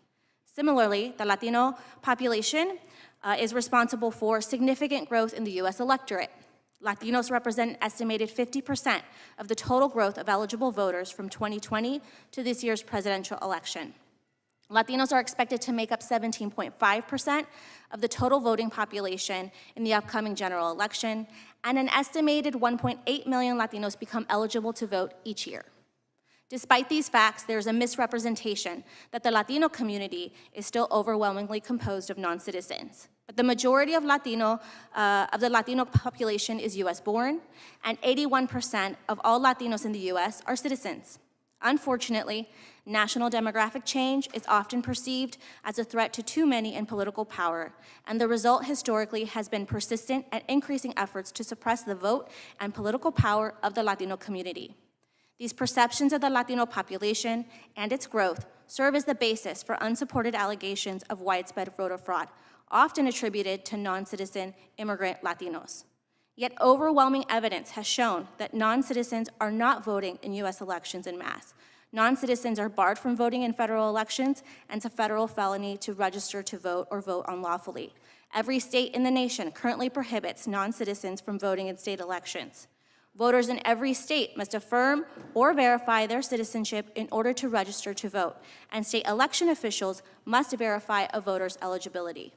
Similarly, the Latino population is responsible for significant growth in the U.S. electorate. Latinos represent an estimated 50% of the total growth of eligible voters from 2020 to this year's presidential election. Latinos are expected to make up 17.5% of the total voting population in the upcoming general election, and an estimated 1.8 million Latinos become eligible to vote each year. Despite these facts, there is a misrepresentation that the Latino community is still overwhelmingly composed of non-citizens. But the majority of the Latino population is U.S. born, and 81% of all Latinos in the U.S. are citizens. Unfortunately, national demographic change is often perceived as a threat to too many in political power, and the result historically has been persistent and increasing efforts to suppress the vote and political power of the Latino community. These perceptions of the Latino population and its growth serve as the basis for unsupported allegations of widespread voter fraud, often attributed to non-citizen immigrant Latinos. Yet overwhelming evidence has shown that non-citizens are not voting in U.S. elections en masse. Non-citizens are barred from voting in federal elections, and it's a federal felony to register to vote or vote unlawfully. Every state in the nation currently prohibits non-citizens from voting in state elections. Voters in every state must affirm or verify their citizenship in order to register to vote, and state election officials must verify a voter's eligibility.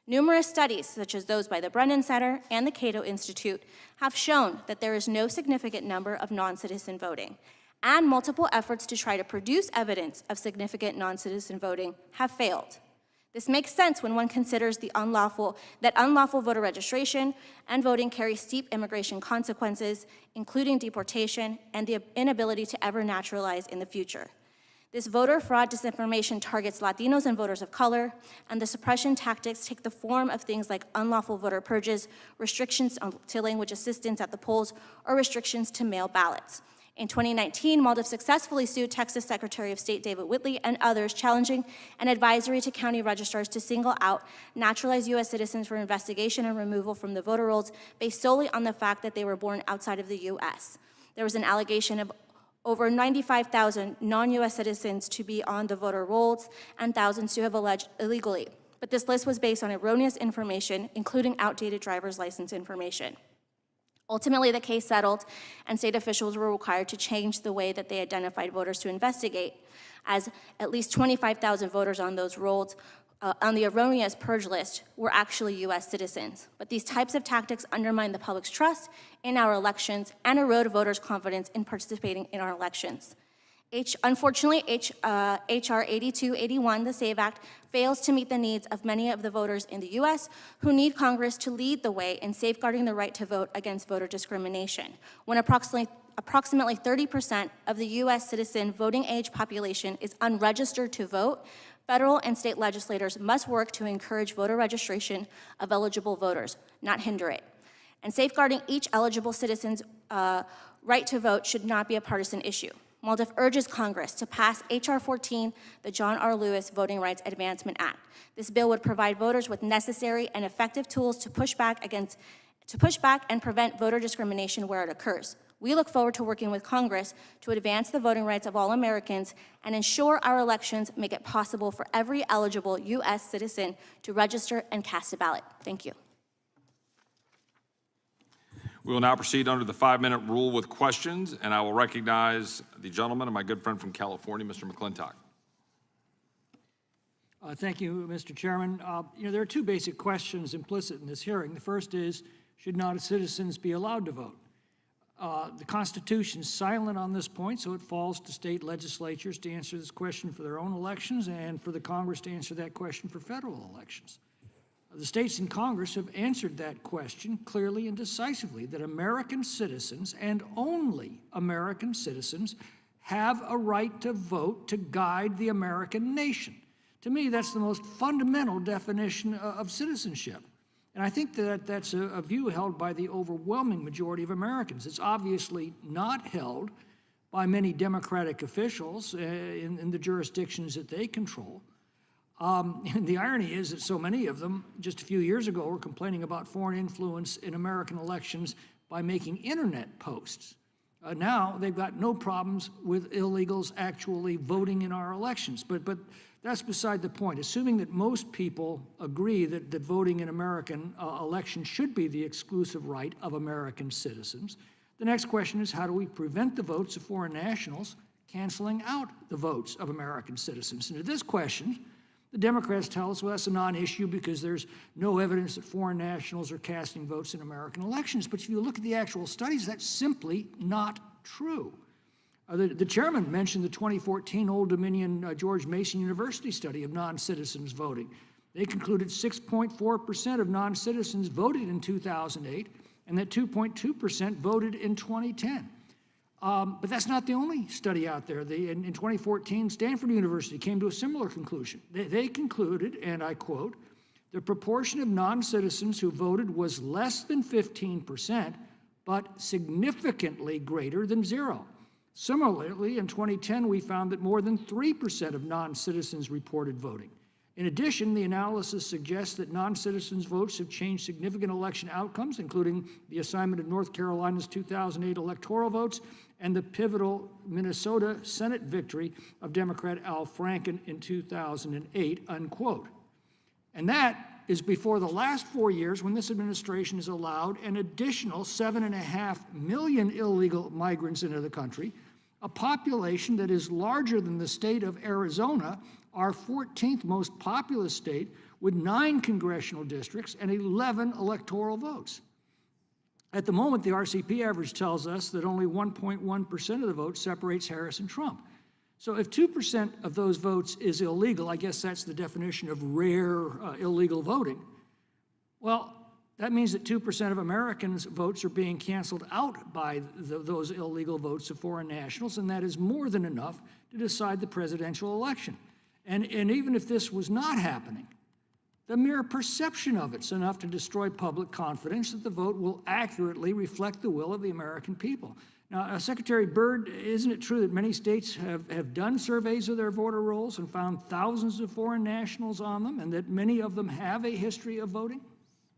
Numerous studies, such as those by the Brennan Center and the Cato Institute, have shown that there is no significant number of non-citizen voting, and multiple efforts to try to produce evidence of significant non-citizen voting have failed. This makes sense when one considers that unlawful voter registration and voting carry steep immigration consequences, including deportation and the inability to ever naturalize in the future. This voter fraud disinformation targets Latinos and voters of color, and the suppression tactics take the form of things like unlawful voter purges, restrictions to language assistance at the polls, or restrictions to mail ballots. In 2019, MALDEF successfully sued Texas Secretary of State David Whitley and others, challenging an advisory to county registrars to single out naturalized U.S. citizens for investigation and removal from the voter rolls based solely on the fact that they were born outside of the U.S. There was an allegation of over 95,000 non-U.S. citizens to be on the voter rolls and thousands to have alleged illegally. But this list was based on erroneous information, including outdated driver's license information. Ultimately, the case settled, and state officials were required to change the way that they identified voters to investigate, as at least 25,000 voters on those rolls on the erroneous purge list were actually U.S. citizens. But these types of tactics undermine the public's trust in our elections and erode voters' confidence in participating in our elections. Unfortunately, H.R. 8281, the SAVE Act, fails to meet the needs of many of the voters in the U.S. who need Congress to lead the way in safeguarding the right to vote against voter discrimination. When approximately 30% of the U.S. citizen voting age population is unregistered to vote, federal and state legislators must work to encourage voter registration of eligible voters, not hinder it. And safeguarding each eligible citizen's right to vote should not be a partisan issue. MALDEF urges Congress to pass H.R. 14, the John R. Lewis Voting Rights Advancement Act. This bill would provide voters with necessary and effective tools to push back and prevent voter discrimination where it occurs. We look forward to working with Congress to advance the voting rights of all Americans and ensure our elections make it possible for every eligible U.S. citizen to register and cast a ballot. Thank you. We will now proceed under the 5-minute rule with questions, and I will recognize the gentleman and my good friend from California, Mr. McClintock. Thank you, Mr. Chairman. There are two basic questions implicit in this hearing. The first is, should non-citizens be allowed to vote? The Constitution is silent on this point, so it falls to state legislatures to answer this question for their own elections and for the Congress to answer that question for federal elections. The states in Congress have answered that question clearly and decisively, that American citizens, and only American citizens, have a right to vote to guide the American nation. To me, that's the most fundamental definition of citizenship. And I think that that's a view held by the overwhelming majority of Americans. It's obviously not held by many Democratic officials in the jurisdictions that they control. And the irony is that so many of them, just a few years ago, were complaining about foreign influence in American elections by making internet posts. Now they've got no problems with illegals actually voting in our elections. But that's beside the point. Assuming that most people agree that voting in American elections should be the exclusive right of American citizens, the next question is, how do we prevent the votes of foreign nationals canceling out the votes of American citizens? And to this question, the Democrats tell us, well, that's a non-issue because there's no evidence that foreign nationals are casting votes in American elections. But if you look at the actual studies, that's simply not true. The chairman mentioned the 2014 Old Dominion George Mason University study of non-citizens voting. They concluded 6.4% of non-citizens voted in 2008, and that 2.2% voted in 2010. But that's not the only study out there. In 2014, Stanford University came to a similar conclusion. They concluded, and I quote, the proportion of non-citizens who voted was less than 15%, but significantly greater than 0. Similarly, in 2010, we found that more than 3% of non-citizens reported voting. In addition, the analysis suggests that non-citizens' votes have changed significant election outcomes, including the assignment of North Carolina's 2008 electoral votes and the pivotal Minnesota Senate victory of Democrat Al Franken in 2008, unquote. And that is before the last 4 years when this administration has allowed an additional 7.5 million illegal migrants into the country, a population that is larger than the state of Arizona, our 14th most populous state, with 9 congressional districts and 11 electoral votes. At the moment, the RCP average tells us that only 1.1% of the vote separates Harris and Trump. So if 2% of those votes is illegal, I guess that's the definition of rare illegal voting, well, that means that 2% of Americans' votes are being canceled out by those illegal votes of foreign nationals, and that is more than enough to decide the presidential election. And even if this was not happening, the mere perception of it's enough to destroy public confidence that the vote will accurately reflect the will of the American people. Now, Secretary Byrd, isn't it true that many states have done surveys of their voter rolls and found thousands of foreign nationals on them, and that many of them have a history of voting?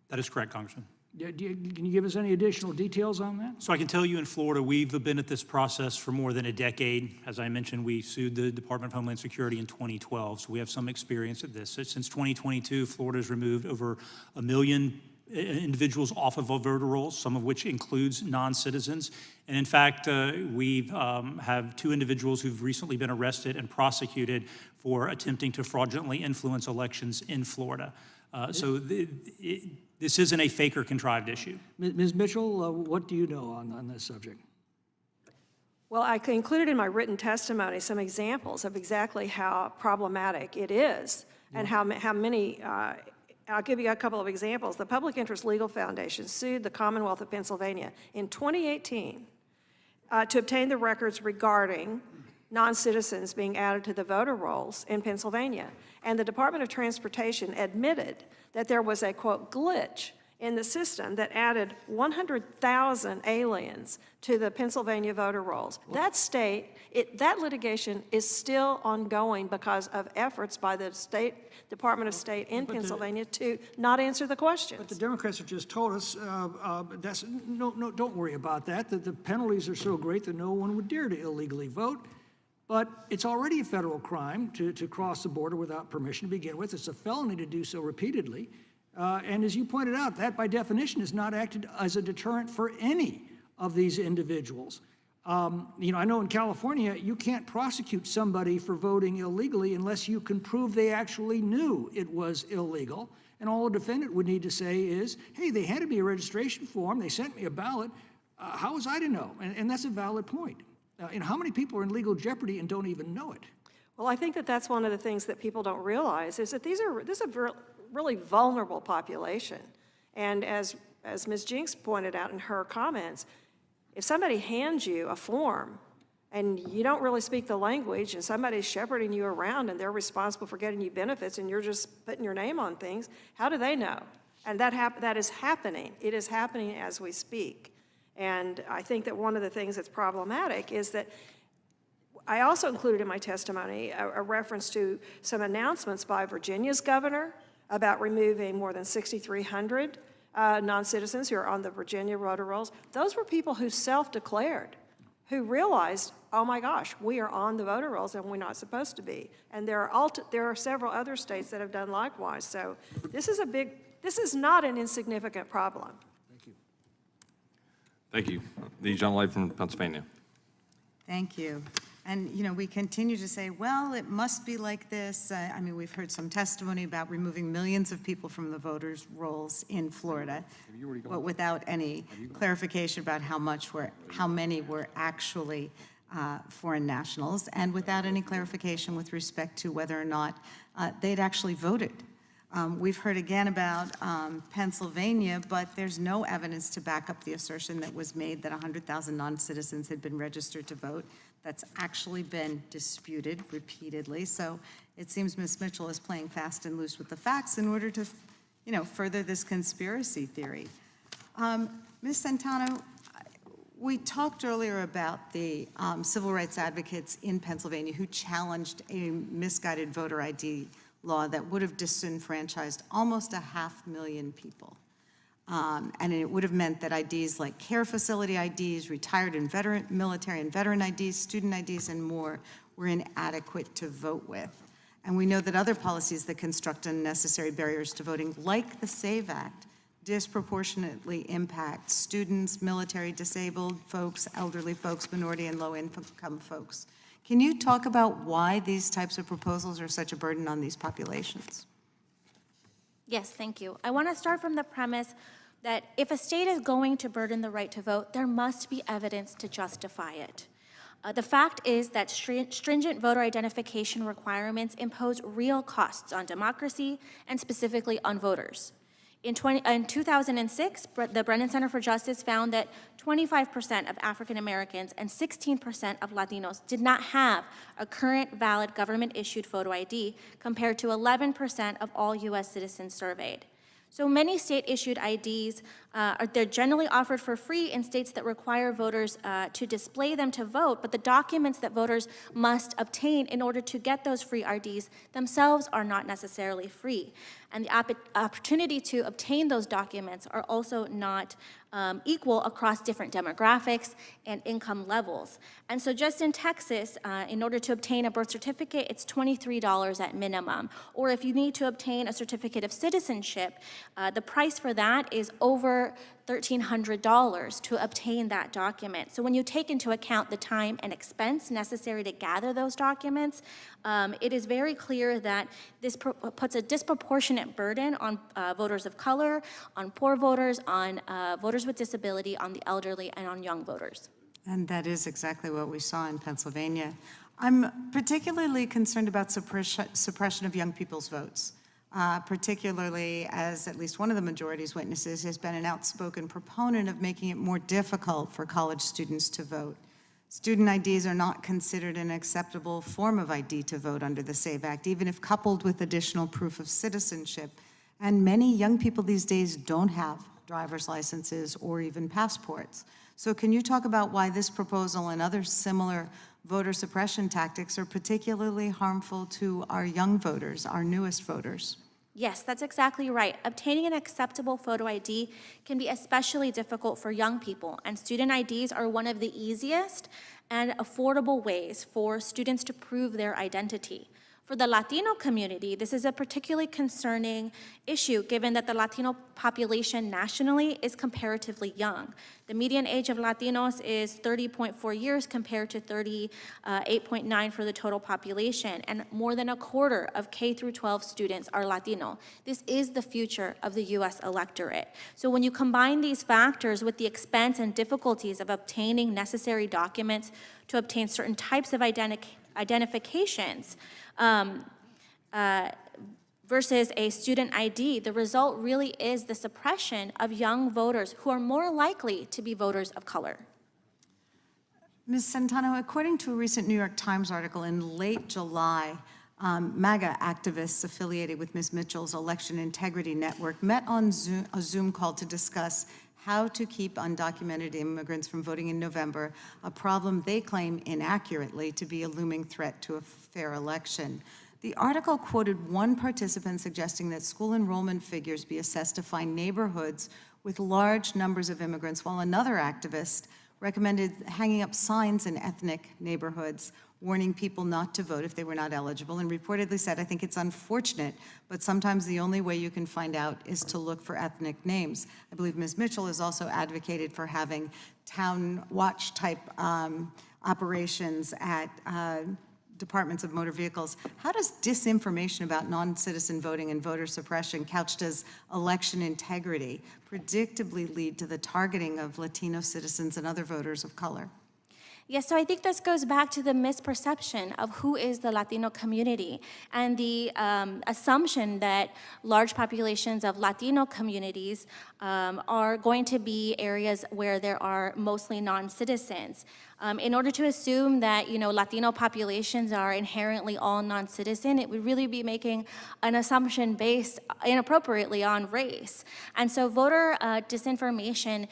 That is correct, Congressman. Can you give us any additional details on that? So I can tell you in Florida, we've been at this process for more than a decade. As I mentioned, we sued the Department of Homeland Security in 2012, so we have some experience at this. Since 2022, Florida has removed over 1 million individuals off of voter rolls, some of which includes non-citizens. And in fact, we have 2 individuals who've recently been arrested and prosecuted for attempting to fraudulently influence elections in Florida. This isn't a fake or contrived issue. Ms. Mitchell, what do you know on this subject? Well, I included in my written testimony some examples of exactly how problematic it is and how many, I'll give you a couple of examples. The Public Interest Legal Foundation sued the Commonwealth of Pennsylvania in 2018 to obtain the records regarding non-citizens being added to the voter rolls in Pennsylvania. And the Department of Transportation admitted that there was a, quote, glitch in the system that added 100,000 aliens to the Pennsylvania voter rolls. That litigation is still ongoing because of efforts by the Department of State in Pennsylvania to not answer the questions. But the Democrats have just told us, no, don't worry about that, that the penalties are so great that no one would dare to illegally vote. But it's already a federal crime to cross the border without permission to begin with. It's a felony to do so repeatedly. And as you pointed out, that by definition is not acted as a deterrent for any of these individuals. I know in California, you can't prosecute somebody for voting illegally unless you can prove they actually knew it was illegal. And all a defendant would need to say is, hey, they handed me a registration form, they sent me a ballot, how was I to know? And that's a valid point. And how many people are in legal jeopardy and don't even know it? Well, I think that that's one of the things that people don't realize is that this is a really vulnerable population. And as Ms. Jinks pointed out in her comments, if somebody hands you a form and you don't really speak the language and somebody's shepherding you around and they're responsible for getting you benefits and you're just putting your name on things, how do they know? And that is happening. It is happening as we speak. And I think that one of the things that's problematic is that I also included in my testimony a reference to some announcements by Virginia's governor about removing more than 6,300 non-citizens who are on the Virginia voter rolls. Those were people who self-declared, who realized, oh my gosh, we are on the voter rolls and we're not supposed to be. And there are several other states that have done likewise. So this is not an insignificant problem. Thank you. The gentleman from Pennsylvania. Thank you. And, we continue to say, well, it must be like this. We've heard some testimony about removing millions of people from the voters' rolls in Florida, but without any clarification about how many were actually foreign nationals, and without any clarification with respect to whether or not they'd actually voted. We've heard again about Pennsylvania, but there's no evidence to back up the assertion that was made that 100,000 non-citizens had been registered to vote. That's actually been disputed repeatedly. So it seems Ms. Mitchell is playing fast and loose with the facts in order to, further this conspiracy theory. Ms. Centano, we talked earlier about the civil rights advocates in Pennsylvania who challenged a misguided voter ID law that would have disenfranchised almost 500,000 people. And it would have meant that IDs like care facility IDs, retired and military and veteran IDs, student IDs, and more were inadequate to vote with. And we know that other policies that construct unnecessary barriers to voting, like the SAVE Act, disproportionately impact students, military, disabled folks, elderly folks, minority and low-income folks. Can you talk about why these types of proposals are such a burden on these populations? Yes, thank you. I want to start from the premise that if a state is going to burden the right to vote, there must be evidence to justify it. The fact is that stringent voter identification requirements impose real costs on democracy and specifically on voters. In 2006, the Brennan Center for Justice found that 25% of African Americans and 16% of Latinos did not have a current valid government-issued photo ID compared to 11% of all U.S. citizens surveyed. So many state-issued IDs, they're generally offered for free in states that require voters to display them to vote, but the documents that voters must obtain in order to get those free IDs themselves are not necessarily free. And the opportunity to obtain those documents are also not equal across different demographics and income levels. And so just in Texas, in order to obtain a birth certificate, it's $23 at minimum. Or if you need to obtain a certificate of citizenship, the price for that is over $1,300 to obtain that document. So when you take into account the time and expense necessary to gather those documents, it is very clear that this puts a disproportionate burden on voters of color, on poor voters, on voters with disability, on the elderly, and on young voters. And that is exactly what we saw in Pennsylvania. I'm particularly concerned about suppression of young people's votes. Particularly as at least one of the majority's witnesses has been an outspoken proponent of making it more difficult for college students to vote. Student IDs are not considered an acceptable form of ID to vote under the SAVE Act, even if coupled with additional proof of citizenship, And many young people these days don't have driver's licenses or even passports. So can you talk about why this proposal and other similar voter suppression tactics are particularly harmful to our young voters, our newest voters? Yes, that's exactly right. Obtaining an acceptable photo ID can be especially difficult for young people, and student IDs are one of the easiest and affordable ways for students to prove their identity. For the Latino community, this is a particularly concerning issue given that the Latino population nationally is comparatively young. The median age of Latinos is 30.4 years compared to 38.9 for the total population, and more than a quarter of K through 12 students are Latino. This is the future of the US electorate. So when you combine these factors with the expense and difficulties of obtaining necessary documents to obtain certain types of identifications, versus a student ID, the result really is the suppression of young voters who are more likely to be voters of color. Ms. Centano, according to a recent New York Times article in late July, MAGA activists affiliated with Ms. Mitchell's Election Integrity Network met on a Zoom call to discuss how to keep undocumented immigrants from voting in November, a problem they claim inaccurately to be a looming threat to a fair election. The article quoted one participant suggesting that school enrollment figures be assessed to find neighborhoods with large numbers of immigrants, while another activist recommended hanging up signs in ethnic neighborhoods warning people not to vote if they were not eligible, and reportedly said, I think it's unfortunate, but sometimes the only way you can find out is to look for ethnic names. I believe Ms. Mitchell has also advocated for having town watch type operations at departments of motor vehicles. How does disinformation about non-citizen voting and voter suppression, couched as election integrity, predictably lead to the targeting of Latino citizens and other voters of color? Yes, so I think this goes back to the misperception of who is the Latino community and the assumption that large populations of Latino communities are going to be areas where there are mostly non-citizens. In order to assume that, Latino populations are inherently all non-citizen, it would really be making an assumption based inappropriately on race. And so voter disinformation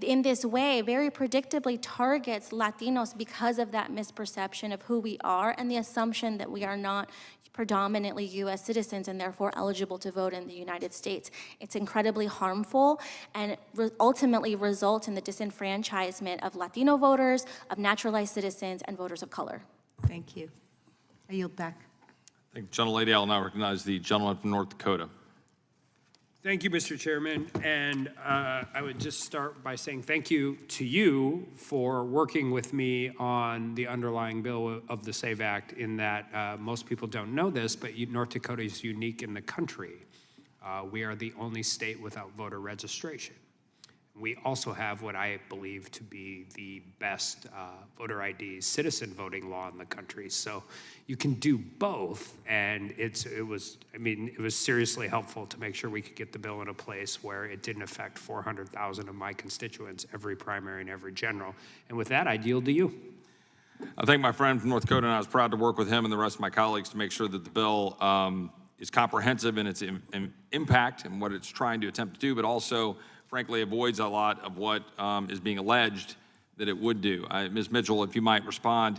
in this way very predictably targets Latinos because of that misperception of who we are and the assumption that we are not predominantly U.S. citizens and therefore eligible to vote in the United States. It's incredibly harmful and ultimately results in the disenfranchisement of Latino voters, of naturalized citizens, and voters of color. Thank you. I yield back. Thank you, Gentlelady. I will now recognize the gentleman from North Dakota. Thank you, Mr. Chairman, and I would just start by saying thank you to you for working with me on the underlying bill of the SAVE Act, in that most people don't know this, but North Dakota is unique in the country. We are the only state without voter registration. We also have what I believe to be the best voter ID citizen voting law in the country. So you can do both, and it was seriously helpful to make sure we could get the bill in a place where it didn't affect 400,000 of my constituents, every primary and every general. And with that, I yield to you. I thank my friend from North Dakota, and I was proud to work with him and the rest of my colleagues to make sure that the bill is comprehensive in its impact and what it's trying to attempt to do, but also frankly avoids a lot of what is being alleged that it would do. Ms. Mitchell, if you might respond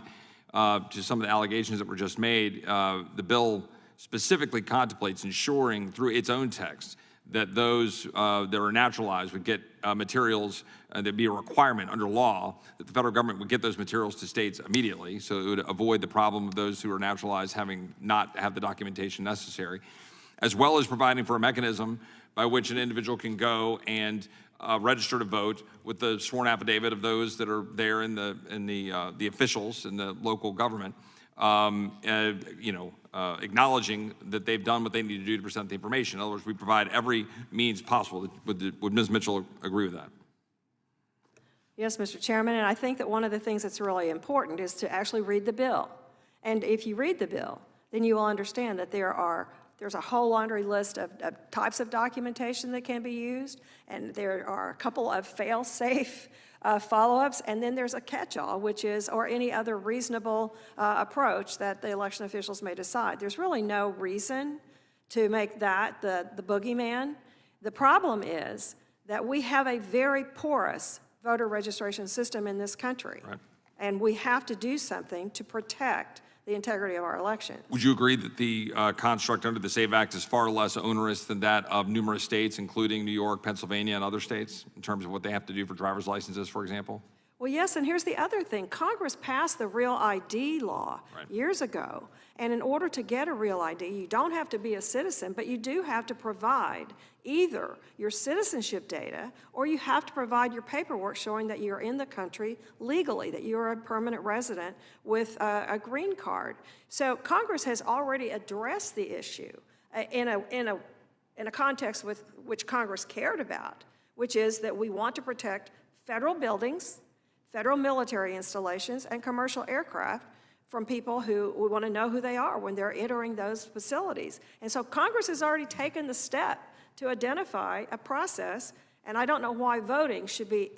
to some of the allegations that were just made, the bill specifically contemplates ensuring through its own text that those that are naturalized would get materials, there'd be a requirement under law that the federal government would get those materials to states immediately, so it would avoid the problem of those who are naturalized having not have the documentation necessary, as well as providing for a mechanism by which an individual can go and register to vote with the sworn affidavit of those that are there in the officials in the local government, acknowledging that they've done what they need to do to present the information. In other words, we provide every means possible. Would Ms. Mitchell agree with that? Yes, Mr. Chairman, and I think that one of the things that's really important is to actually read the bill. And if you read the bill, then you will understand that there's a whole laundry list of types of documentation that can be used, and there are a couple of fail-safe follow-ups, and then there's a catch-all, which is, or any other reasonable approach that the election officials may decide. There's really no reason to make that the boogeyman. The problem is that we have a very porous voter registration system in this country. Right. And we have to do something to protect the integrity of our elections. Would you agree that the construct under the SAVE Act is far less onerous than that of numerous states, including New York, Pennsylvania, and other states, in terms of what they have to do for driver's licenses, for example? Well, yes, and here's the other thing. Congress passed the Real ID law Right. years ago, and in order to get a Real ID, you don't have to be a citizen, but you do have to provide either your citizenship data or you have to provide your paperwork showing that you're in the country legally, that you're a permanent resident with a green card. So Congress has already addressed the issue in a context with which Congress cared about, which is that we want to protect federal buildings, federal military installations, and commercial aircraft from people who we want to know who they are when they're entering those facilities. And so Congress has already taken the step to identify a process, and I don't know why voting should be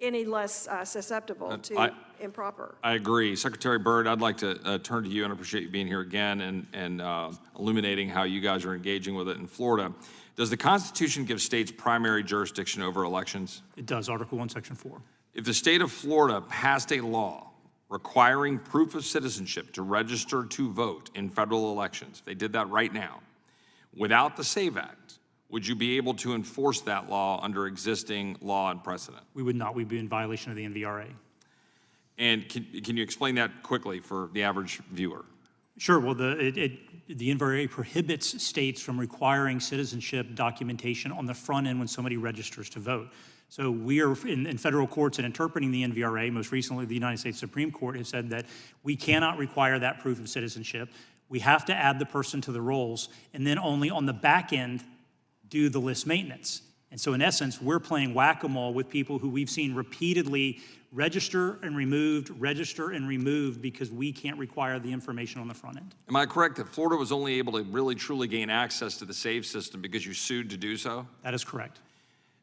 any less susceptible to improper. I agree. Secretary Byrd, I'd like to turn to you, and I appreciate you being here again and illuminating how you guys are engaging with it in Florida. Does the Constitution give states primary jurisdiction over elections? It does, Article 1, Section 4. If the state of Florida passed a law requiring proof of citizenship to register to vote in federal elections, if they did that right now, without the SAVE Act, would you be able to enforce that law under existing law and precedent? We would not. We'd be in violation of the NVRA. And can you explain that quickly for the average viewer? Sure. Well, the NVRA prohibits states from requiring citizenship documentation on the front end when somebody registers to vote. So we are in federal courts and interpreting the NVRA. Most recently, the United States Supreme Court has said that we cannot require that proof of citizenship. We have to add the person to the rolls, and then only on the back end do the list maintenance. And so in essence, we're playing whack-a-mole with people who we've seen repeatedly register and removed because we can't require the information on the front end. Am I correct that Florida was only able to really truly gain access to the SAVE system because you sued to do so? That is correct.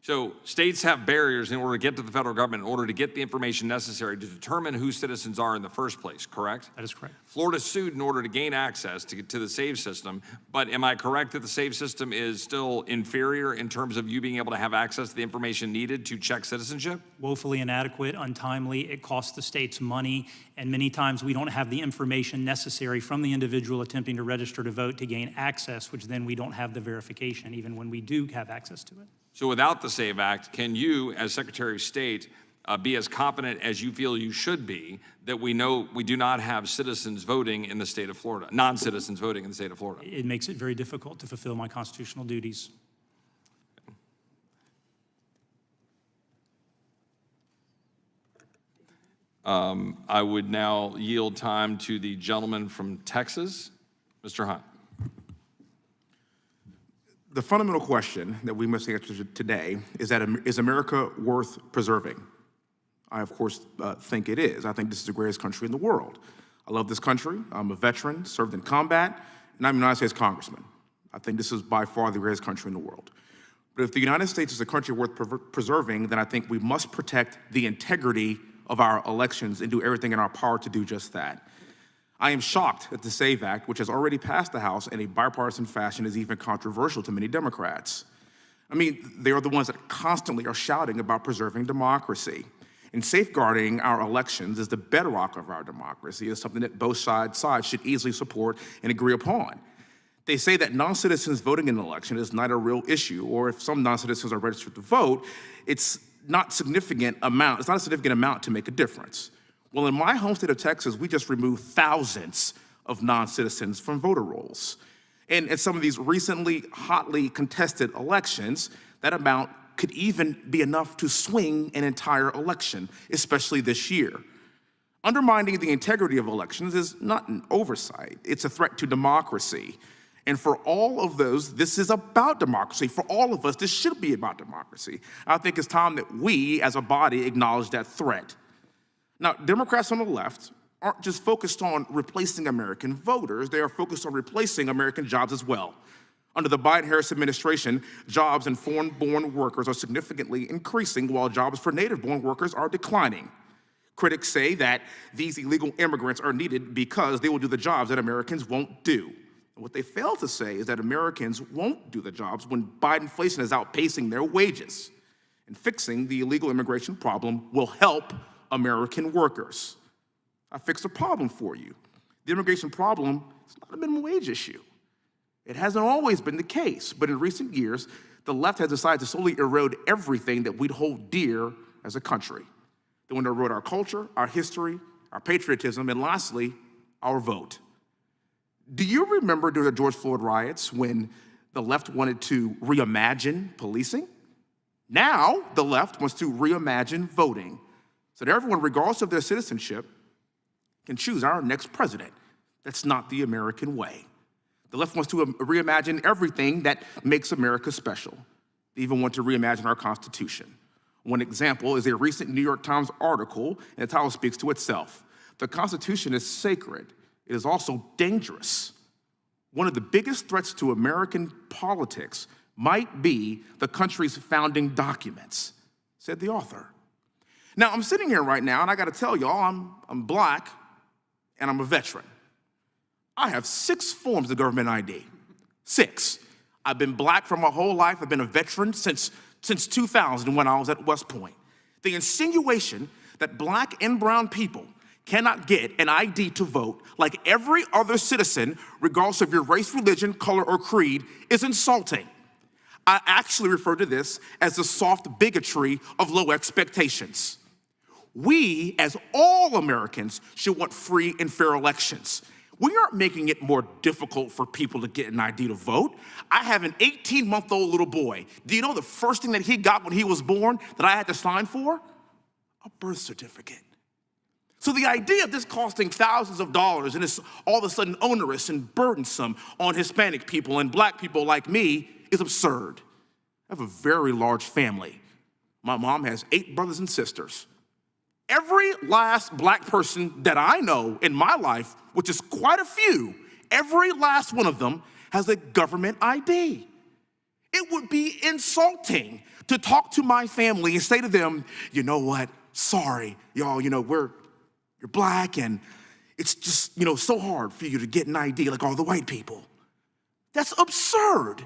So states have barriers in order to get to the federal government, in order to get the information necessary to determine who citizens are in the first place, correct? That is correct. Florida sued in order to gain access to the SAVE system, but am I correct that the SAVE system is still inferior in terms of you being able to have access to the information needed to check citizenship? Woefully inadequate, untimely, it costs the states money, and many times we don't have the information necessary from the individual attempting to register to vote to gain access, which then we don't have the verification, even when we do have access to it. So without the SAVE Act, can you, as Secretary of State, be as confident as you feel you should be that we know we do not have citizens voting in the state of Florida, non-citizens voting in the state of Florida? It makes it very difficult to fulfill my constitutional duties. I would now yield time to the gentleman from Texas, Mr. Hunt. The fundamental question that we must answer today is is America worth preserving? I, of course, think it is. I think this is the greatest country in the world. I love this country. I'm a veteran, served in combat, and I'm a United States congressman. I think this is by far the greatest country in the world. But if the United States is a country worth preserving, then I think we must protect the integrity of our elections and do everything in our power to do just that. I am shocked that the SAVE Act, which has already passed the House in a bipartisan fashion, is even controversial to many Democrats. I mean, they are the ones that constantly are shouting about preserving democracy. And safeguarding our elections is the bedrock of our democracy. It's something that both sides should easily support and agree upon. They say that non-citizens voting in an election is not a real issue, or if some non-citizens are registered to vote, it's not a significant amount to make a difference. Well, in my home state of Texas, we just removed thousands of non-citizens from voter rolls. And in some of these recently hotly contested elections, that amount could even be enough to swing an entire election, especially this year. Undermining the integrity of elections is not an oversight, it's a threat to democracy. And for all of those, this is about democracy. For all of us, this should be about democracy. I think it's time that we, as a body, acknowledge that threat. Now, Democrats on the left aren't just focused on replacing American voters, they are focused on replacing American jobs as well. Under the Biden-Harris administration, jobs in foreign-born workers are significantly increasing while jobs for native-born workers are declining. Critics say that these illegal immigrants are needed because they will do the jobs that Americans won't do. And what they fail to say is that Americans won't do the jobs when Biden inflation is outpacing their wages. And fixing the illegal immigration problem will help American workers. I fixed a problem for you. The immigration problem is not a minimum wage issue. It hasn't always been the case, but in recent years, the left has decided to slowly erode everything that we'd hold dear as a country. They want to erode our culture, our history, our patriotism, and lastly, our vote. Do you remember during the George Floyd riots when the left wanted to reimagine policing? Now, the left wants to reimagine voting so that everyone, regardless of their citizenship, can choose our next president. That's not the American way. The left wants to reimagine everything that makes America special. They even want to reimagine our Constitution. One example is a recent New York Times article, and the title speaks to itself. The Constitution is sacred. It is also dangerous. One of the biggest threats to American politics might be the country's founding documents, said the author. Now, I'm sitting here right now, and I got to tell y'all, I'm black, and I'm a veteran. I have 6 forms of government ID. 6. I've been black for my whole life. I've been a veteran since 2000 when I was at West Point. The insinuation that black and brown people cannot get an ID to vote like every other citizen, regardless of your race, religion, color, or creed, is insulting. I actually refer to this as the soft bigotry of low expectations. We, as all Americans, should want free and fair elections. We aren't making it more difficult for people to get an ID to vote. I have an 18-month-old little boy. Do you know the first thing that he got when he was born that I had to sign for? A birth certificate. So the idea of this costing thousands of dollars and it's all of a sudden onerous and burdensome on Hispanic people and black people like me is absurd. I have a very large family. My mom has 8 brothers and sisters. Every last black person that I know in my life, which is quite a few, every last one of them has a government ID. It would be insulting to talk to my family and say to them, you know what, sorry, y'all, you're black and it's just, so hard for you to get an ID like all the white people. That's absurd.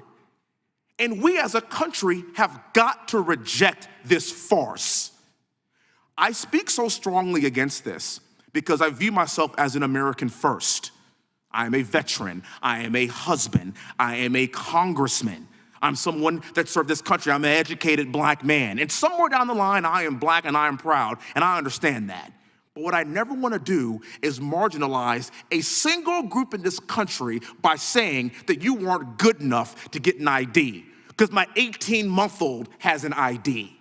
And we as a country have got to reject this farce. I speak so strongly against this because I view myself as an American first. I am a veteran. I am a husband. I am a congressman. I'm someone that served this country. I'm an educated black man. And somewhere down the line, I am black and I am proud, and I understand that. But what I never want to do is marginalize a single group in this country by saying that you weren't good enough to get an ID, because my 18-month-old has an ID.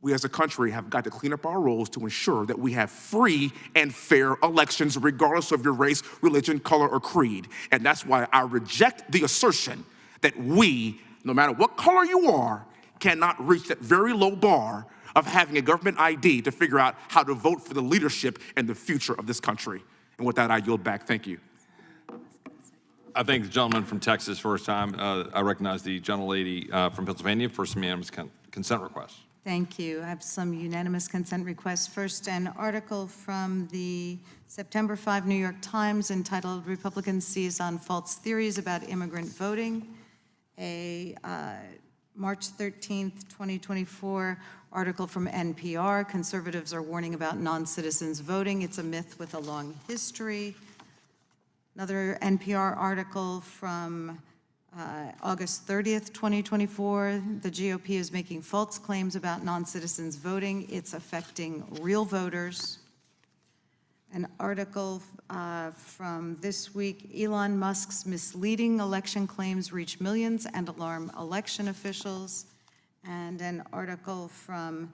We as a country have got to clean up our rules to ensure that we have free and fair elections regardless of your race, religion, color, or creed. And that's why I reject the assertion that we, no matter what color you are, cannot reach that very low bar of having a government ID to figure out how to vote for the leadership and the future of this country. And with that, I yield back. Thank you. I thank the gentleman from Texas first time. I recognize the gentlelady from Pennsylvania for some unanimous consent requests. Thank you. I have some unanimous consent requests. First, an article from the September 5 New York Times entitled "Republicans Seize on False Theories About Immigrant Voting." A March 13th, 2024 article from NPR, "Conservatives are warning about non-citizens voting. It's a myth with a long history." Another NPR article from August 30th, 2024, "The GOP is making false claims about non-citizens voting. It's affecting real voters." An article from this week, "Elon Musk's misleading election claims reach millions and alarm election officials." And an article from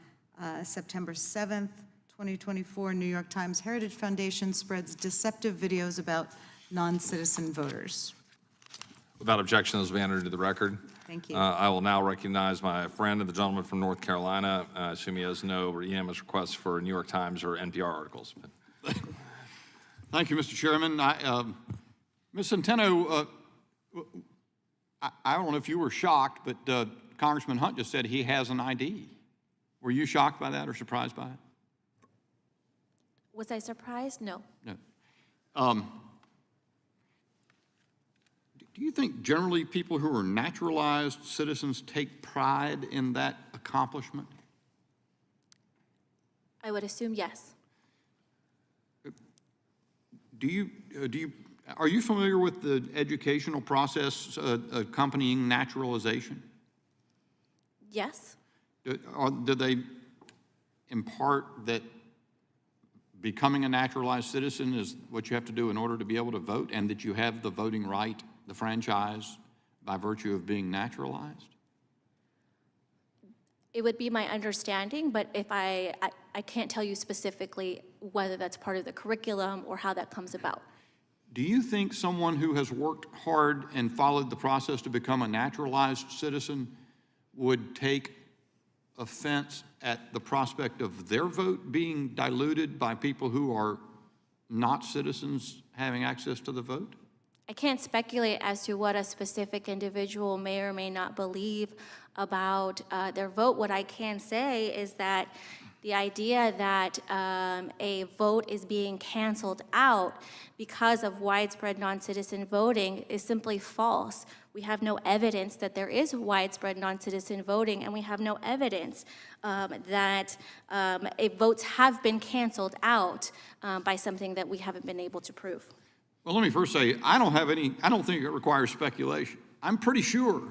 September 7th, 2024, New York Times, "Heritage Foundation spreads deceptive videos about non-citizen voters." Without objection, those will be entered into the record. Thank you. I will now recognize my friend and the gentleman from North Carolina. I assume he has no unanimous requests for New York Times or NPR articles. Thank you, Mr. Chairman. Ms. Centeno, I don't know if you were shocked, but Congressman Hunt just said he has an ID. Were you shocked by that or surprised by it? Was I surprised? No. No. Do you think generally people who are naturalized citizens take pride in that accomplishment? I would assume yes. Are you familiar with the educational process accompanying naturalization? Yes. Do they impart that becoming a naturalized citizen is what you have to do in order to be able to vote, and that you have the voting right, the franchise, by virtue of being naturalized? It would be my understanding, but if I can't tell you specifically whether that's part of the curriculum or how that comes about. Do you think someone who has worked hard and followed the process to become a naturalized citizen would take offense at the prospect of their vote being diluted by people who are not citizens having access to the vote? I can't speculate as to what a specific individual may or may not believe about their vote. What I can say is that the idea that a vote is being canceled out because of widespread non-citizen voting is simply false. We have no evidence that there is widespread non-citizen voting, and we have no evidence that votes have been canceled out by something that we haven't been able to prove. Well, let me first say, I don't think it requires speculation. I'm pretty sure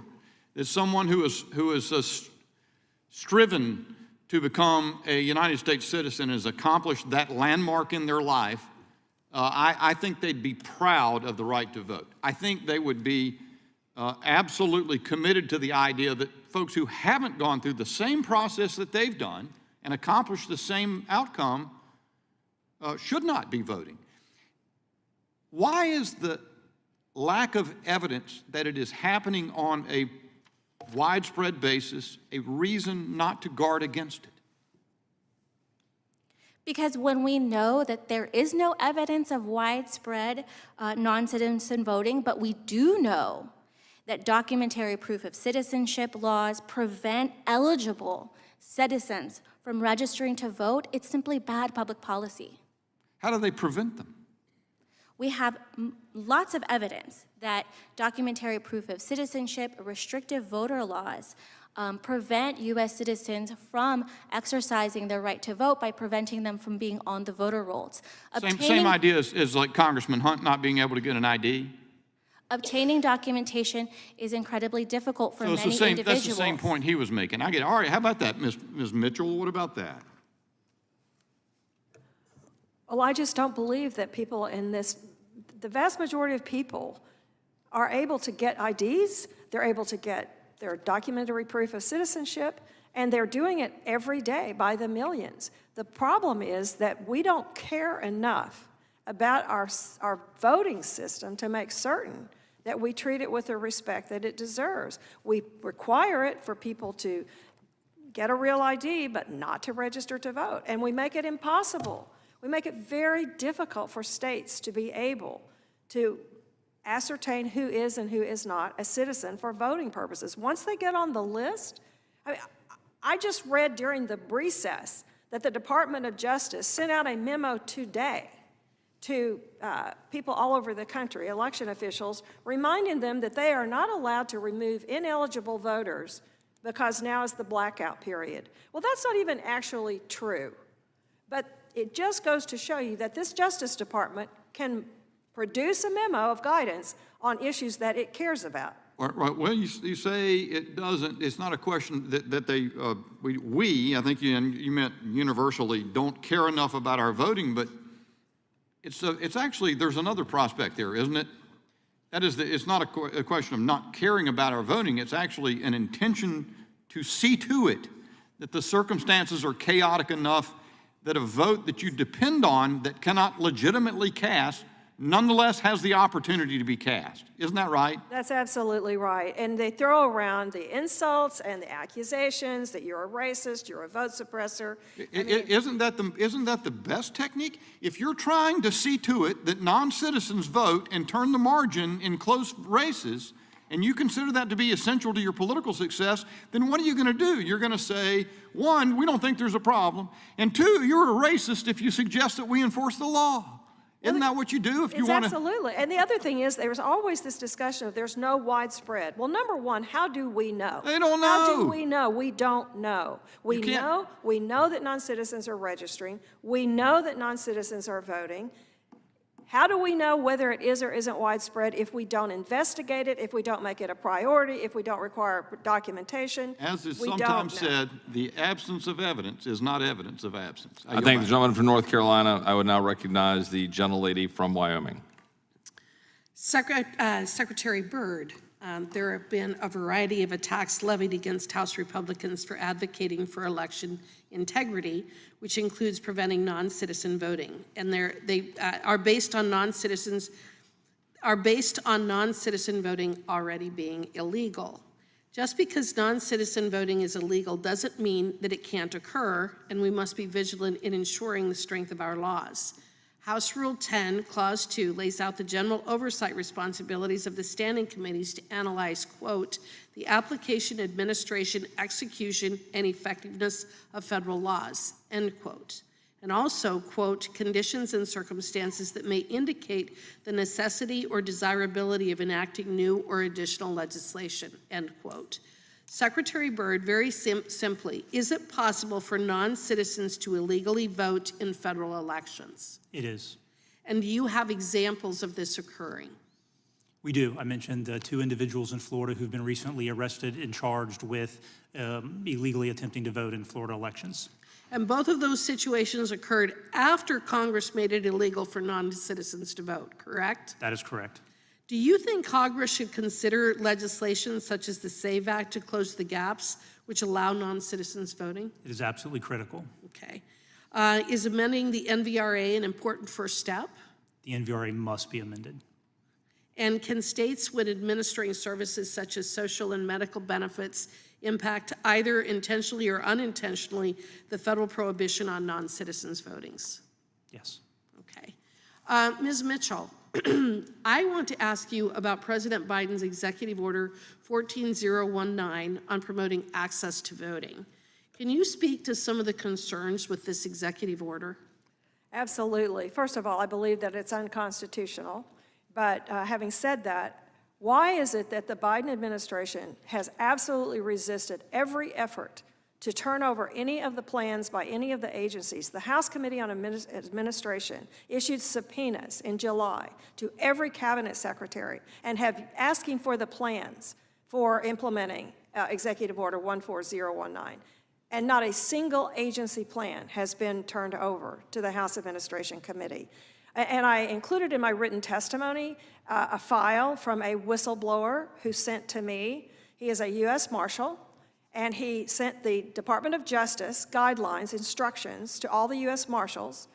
that someone who is striven to become a United States citizen has accomplished that landmark in their life. I think they'd be proud of the right to vote. I think they would be absolutely committed to the idea that folks who haven't gone through the same process that they've done and accomplished the same outcome should not be voting. Why is the lack of evidence that it is happening on a widespread basis a reason not to guard against it? Because when we know that there is no evidence of widespread non-citizen voting, but we do know that documentary proof of citizenship laws prevent eligible citizens from registering to vote, it's simply bad public policy. How do they prevent them? We have lots of evidence that documentary proof of citizenship, restrictive voter laws, prevent U.S. citizens from exercising their right to vote by preventing them from being on the voter rolls. Same idea as like Congressman Hunt not being able to get an ID? Obtaining documentation is incredibly difficult for many individuals. That's the same point he was making. I get it. All right, how about that, Ms. Mitchell? What about that? Well, I just don't believe that people in this, the vast majority of people are able to get IDs, they're able to get their documentary proof of citizenship, and they're doing it every day by the millions. The problem is that we don't care enough about our voting system to make certain that we treat it with the respect that it deserves. We require it for people to get a real ID, but not to register to vote, and we make it impossible. We make it very difficult for states to be able to ascertain who is and who is not a citizen for voting purposes. Once they get on the list, I just read during the recess that the Department of Justice sent out a memo today to people all over the country, election officials, reminding them that they are not allowed to remove ineligible voters because now is the blackout period. Well, that's not even actually true. But it just goes to show you that this Justice Department can produce a memo of guidance on issues that it cares about. Right. Well, you say it doesn't. It's not a question that they, I think you meant universally, don't care enough about our voting, but it's actually, there's another prospect there, isn't it? That is, it's not a question of not caring about our voting. It's actually an intention to see to it that the circumstances are chaotic enough that a vote that you depend on that cannot legitimately cast nonetheless has the opportunity to be cast. Isn't that right? That's absolutely right. And they throw around the insults and the accusations that you're a racist, you're a vote suppressor. Isn't that the best technique? If you're trying to see to it that non-citizens vote and turn the margin in close races, and you consider that to be essential to your political success, then what are you going to do? You're going to say, one, we don't think there's a problem, and two, you're a racist if you suggest that we enforce the law. Isn't that what you do if you It's want to? absolutely. And the other thing is, there's always this discussion of there's no widespread. Well, number one, how do we know? They don't How do know. we know? We don't know. We can't- know that non-citizens are registering. We know that non-citizens are voting. How do we know whether it is or isn't widespread if we don't investigate it, if we don't make it a priority, if we don't require documentation? As is We don't sometimes know. said, the absence of evidence is not evidence of absence. I thank the gentleman from North Carolina. I would now recognize the gentlelady from Wyoming. Secretary Byrd, there have been a variety of attacks levied against House Republicans for advocating for election integrity, which includes preventing non-citizen voting. And they are based on non-citizen voting already being illegal. Just because non-citizen voting is illegal doesn't mean that it can't occur, and we must be vigilant in ensuring the strength of our laws. House Rule 10, Clause 2, lays out the general oversight responsibilities of the standing committees to analyze, quote, the application, administration, execution, and effectiveness of federal laws, end quote. And also, quote, conditions and circumstances that may indicate the necessity or desirability of enacting new or additional legislation, end quote. Secretary Byrd, very simply, is it possible for non-citizens to illegally vote in federal elections? It is. And do you have examples of this occurring? We do. I mentioned 2 individuals in Florida who've been recently arrested and charged with illegally attempting to vote in Florida elections. And both of those situations occurred after Congress made it illegal for non-citizens to vote, correct? That is correct. Do you think Congress should consider legislation such as the SAVE Act to close the gaps which allow non-citizens voting? It is absolutely critical. Okay. Is amending the NVRA an important first step? The NVRA must be amended. And can states, when administering services such as social and medical benefits, impact either intentionally or unintentionally the federal prohibition on non-citizens votings? Yes. Okay. Ms. Mitchell, I want to ask you about President Biden's Executive Order 14019 on promoting access to voting. Can you speak to some of the concerns with this executive order? Absolutely. First of all, I believe that it's unconstitutional. But having said that, why is it that the Biden administration has absolutely resisted every effort to turn over any of the plans by any of the agencies? The House Committee on Administration issued subpoenas in July to every cabinet secretary and have asking for the plans for implementing Executive Order 14019. And not a single agency plan has been turned over to the House Administration Committee. And I included in my written testimony a file from a whistleblower who sent to me. He is a U.S. Marshal, and he sent the Department of Justice guidelines, instructions to all the U.S. Marshals,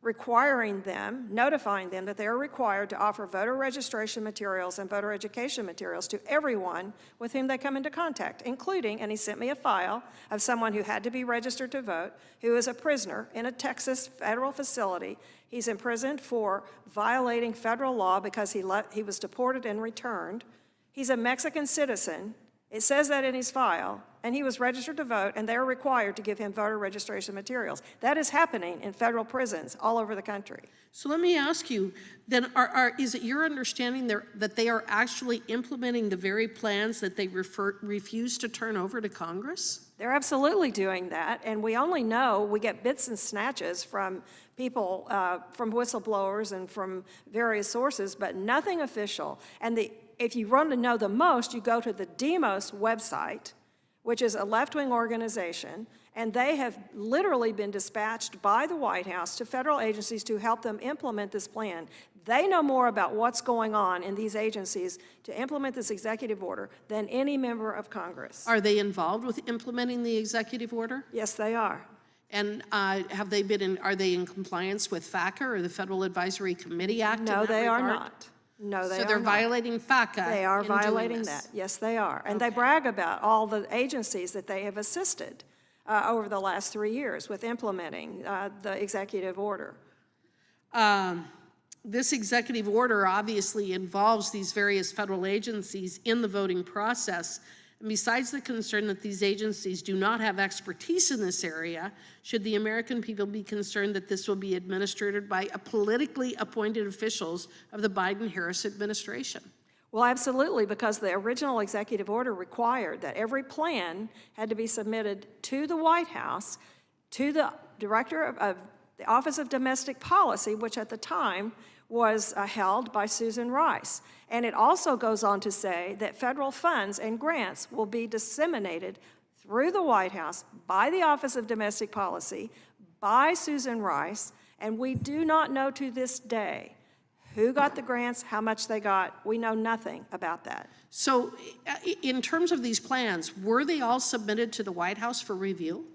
requiring them, notifying them that they are required to offer voter registration materials and voter education materials to everyone with whom they come into contact, including, and he sent me a file of someone who had to be registered to vote, who is a prisoner in a Texas federal facility. He's imprisoned for violating federal law because he was deported and returned. He's a Mexican citizen. It says that in his file, and he was registered to vote, and they're required to give him voter registration materials. That is happening in federal prisons all over the country. So let me ask you, then, is it your understanding that they are actually implementing the very plans that they refuse to turn over to Congress? They're absolutely doing that, and we only know, we get bits and snatches from people, from whistleblowers and from various sources, but nothing official. And if you want to know the most, you go to the Demos website, which is a left-wing organization, and they have literally been dispatched by the White House to federal agencies to help them implement this plan. They know more about what's going on in these agencies to implement this executive order than any member of Congress. Are they involved with implementing the executive order? Yes, they are. And are they in compliance with FACA or the Federal Advisory Committee Act? No, they are not. No, they are not. So they're violating FACA. They are in doing violating this. that. Yes, they are. And they brag about all the agencies that they have assisted over the last 3 years with implementing the executive order. This executive order obviously involves these various federal agencies in the voting process. And besides the concern that these agencies do not have expertise in this area, should the American people be concerned that this will be administered by a politically appointed officials of the Biden-Harris administration? Well, absolutely, because the original executive order required that every plan had to be submitted to the White House, to the director of the Office of Domestic Policy, which at the time was held by Susan Rice. And it also goes on to say that federal funds and grants will be disseminated through the White House by the Office of Domestic Policy, by Susan Rice, and we do not know to this day who got the grants, how much they got. We know nothing about that. So in terms of these plans, were they all submitted to the White House for review?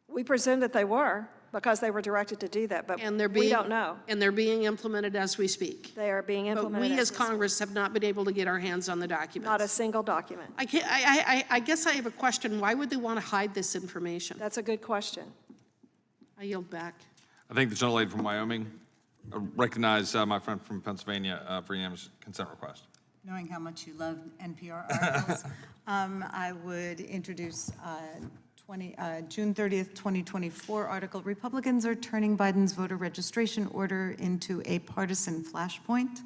We presume that they were, because they were directed to do that, but we don't know. And they're being implemented as we speak. They are being implemented. But we as Congress have not been able to get our hands on the documents. Not a single document. I guess I have a question. Why would they want to hide this information? That's a good question. I yield back. I thank the gentlelady from Wyoming. I recognize my friend from Pennsylvania for unanimous consent request. Knowing how much you love NPR articles, I would introduce June 30th, 2024 article, Republicans are turning Biden's voter registration order into a partisan flashpoint.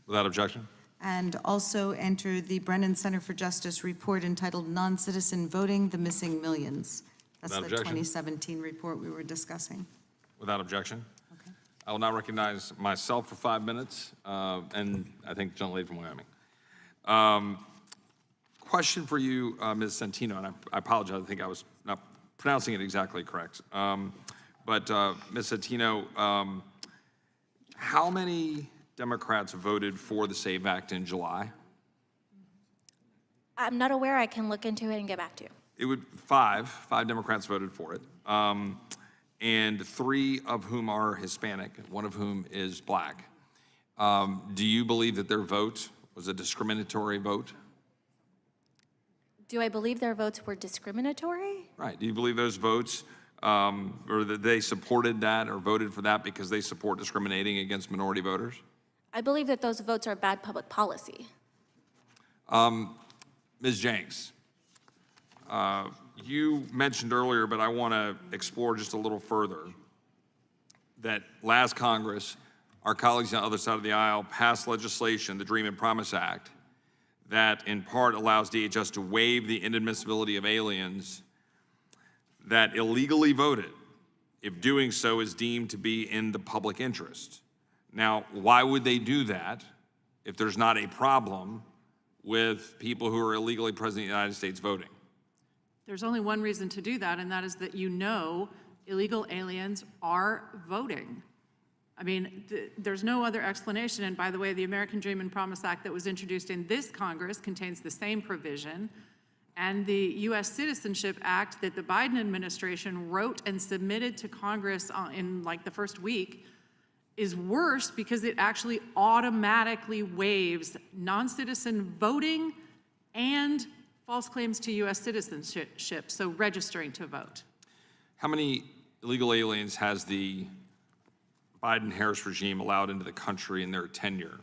Without objection. And also enter the Brennan Center for Justice report entitled Non-Citizen Voting, the Missing Millions. That's the Without objection. 2017 report we were discussing. Without objection. Okay. I will now recognize myself for 5 minutes, and I think the gentlelady from Wyoming. Question for you, Ms. Centino, and I apologize, I think I was not pronouncing it exactly correct. But Ms. Centino, how many Democrats voted for the SAVE Act in July? I'm not aware. I can look into it and get back to you. It would, five Democrats voted for it, and 3 of whom are Hispanic, 1 of whom is black. Do you believe that their vote was a discriminatory vote? Do I believe their votes were discriminatory? Right. Do you believe those votes, or that they supported that or voted for that because they support discriminating against minority voters? I believe that those votes are bad public policy. Ms. Jenks, you mentioned earlier, but I want to explore just a little further, that last Congress, our colleagues on the other side of the aisle passed legislation, the Dream and Promise Act, that in part allows DHS to waive the inadmissibility of aliens that illegally voted if doing so is deemed to be in the public interest. Now, why would they do that if there's not a problem with people who are illegally present in the United States voting? There's only one reason to do that, and that is that illegal aliens are voting. I mean, there's no other explanation. And by the way, the American Dream and Promise Act that was introduced in this Congress contains the same provision. And the U.S. Citizenship Act that the Biden administration wrote and submitted to Congress in like the first week is worse because it actually automatically waives non-citizen voting and false claims to U.S. citizenship, so registering to vote. How many illegal aliens has the Biden-Harris regime allowed into the country in their tenure?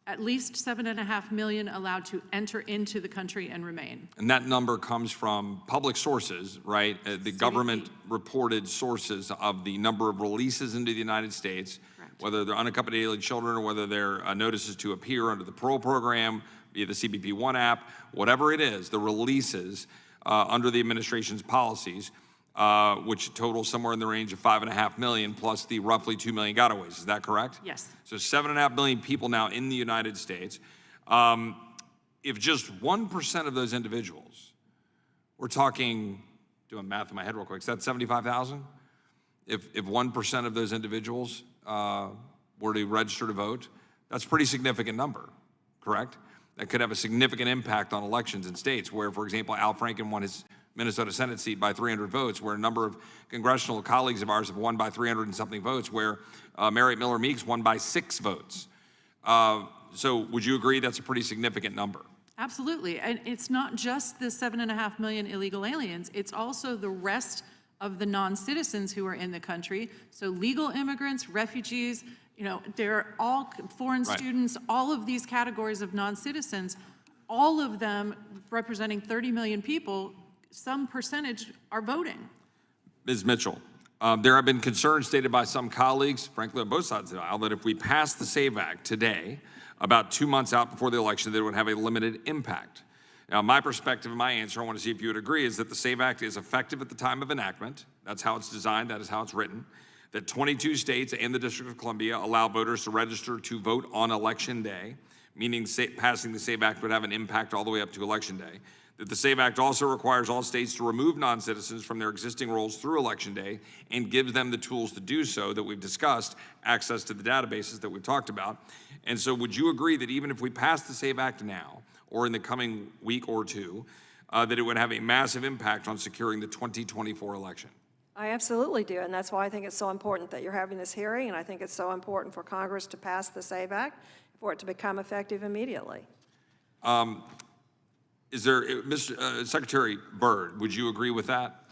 At least 7.5 million allowed to enter into the country and remain. And that number comes from public sources, right? The government reported sources of the number of releases into the United States, correct, whether they're unaccompanied alien children or whether they're notices to appear under the parole program, via the CBP One app, whatever it is, the releases under the administration's policies, which total somewhere in the range of 5.5 million plus the roughly 2 million gotaways. Is that correct? Yes. So 7.5 million people now in the United States. If just 1% of those individuals, we're talking, doing math in my head real quick, is that 75,000? If 1% of those individuals were to register to vote, that's a pretty significant number, correct? That could have a significant impact on elections in states where, for example, Al Franken won his Minnesota Senate seat by 300 votes, where a number of congressional colleagues of ours have won by 300 and something votes, where Merritt Miller Meeks won by 6 votes. So would you agree that's a pretty significant number? Absolutely, and it's not just the 7.5 million illegal aliens, it's also the rest of the non-citizens who are in the country. So legal immigrants, refugees, they're all foreign students, all of these categories of non-citizens all of them representing 30 million people, some percentage are voting. Ms. Mitchell, there have been concerns stated by some colleagues, frankly, on both sides of the aisle, that if we pass the SAVE Act today, about 2 months out before the election, that it would have a limited impact. Now, my perspective and my answer, I want to see if you would agree, is that the SAVE Act is effective at the time of enactment. That's how it's designed. That is how it's written. That 22 states and the District of Columbia allow voters to register to vote on Election Day, meaning passing the SAVE Act would have an impact all the way up to Election Day. That the SAVE Act also requires all states to remove non-citizens from their existing rolls through Election Day and gives them the tools to do so that we've discussed, access to the databases that we've talked about. And so would you agree that even if we pass the SAVE Act now, or in the coming week or two, that it would have a massive impact on securing the 2024 election? I absolutely do, and that's why I think it's so important that you're having this hearing, and I think it's so important for Congress to pass the SAVE Act, for it to become effective immediately. Is there, Mr. Secretary Byrd, would you agree with that?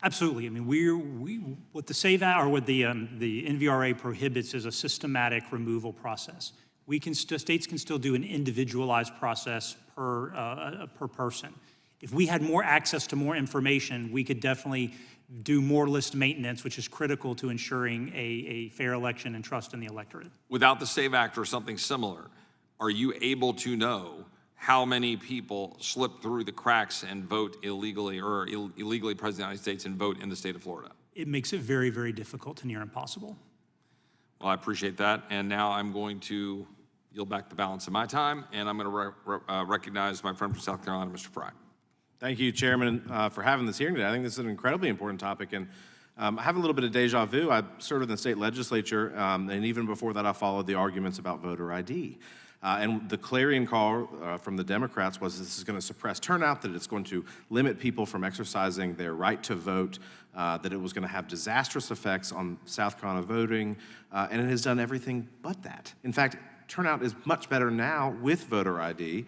Absolutely. I mean, what the SAVE Act or what the NVRA prohibits is a systematic removal process. States can still do an individualized process per person. If we had more access to more information, we could definitely do more list maintenance, which is critical to ensuring a fair election and trust in the electorate. Without the SAVE Act or something similar, are you able to know how many people slip through the cracks and vote illegally or illegally present in the United States and vote in the state of Florida? It makes it very, very difficult to near impossible. Well, I appreciate that. And now I'm going to yield back the balance of my time, and I'm going to recognize my friend from South Carolina, Mr. Fry. Thank you, Chairman, for having this hearing today. I think this is an incredibly important topic, and I have a little bit of deja vu. I served in the state legislature, and even before that, I followed the arguments about voter ID. And the clarion call from the Democrats was this is going to suppress turnout, that it's going to limit people from exercising their right to vote, that it was going to have disastrous effects on South Carolina voting, and it has done everything but that. In fact, turnout is much better now with voter ID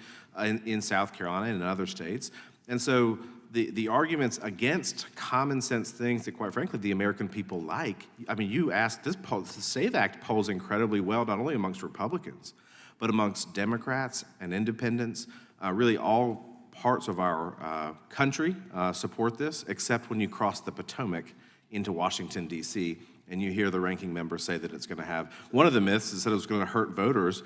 in South Carolina and in other states. And so the arguments against common sense things that, quite frankly, the American people like, I mean, you asked, the SAVE Act polls incredibly well, not only amongst Republicans, but amongst Democrats and independents. Really all parts of our country support this, except when you cross the Potomac into Washington, D.C., and you hear the ranking member say that it's going to have, one of the myths is that it was going to hurt voters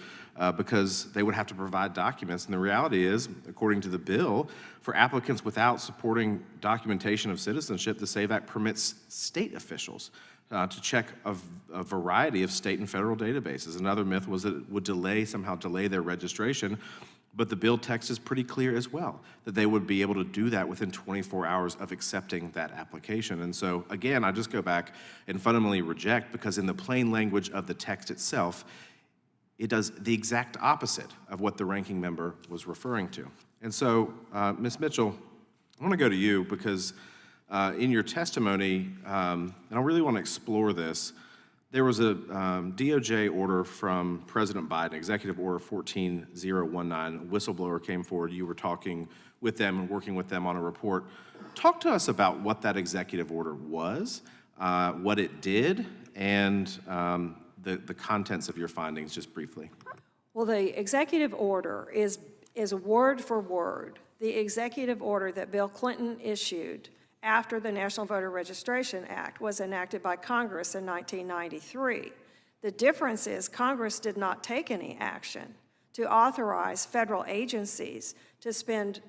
because they would have to provide documents. And the reality is, according to the bill, for applicants without supporting documentation of citizenship, the SAVE Act permits state officials to check a variety of state and federal databases. Another myth was that it would somehow delay their registration. But the bill text is pretty clear as well, that they would be able to do that within 24 hours of accepting that application. And so, again, I just go back and fundamentally reject, because in the plain language of the text itself, it does the exact opposite of what the ranking member was referring to. And so, Ms. Mitchell, I want to go to you because in your testimony, and I really want to explore this, there was a DOJ order from President Biden, Executive Order 14019. A whistleblower came forward. You were talking with them and working with them on a report. Talk to us about what that executive order was, what it did, and the contents of your findings, just briefly. Well, the executive order is word for word the executive order that Bill Clinton issued after the National Voter Registration Act was enacted by Congress in 1993. The difference is Congress did not take any action to authorize federal agencies to spend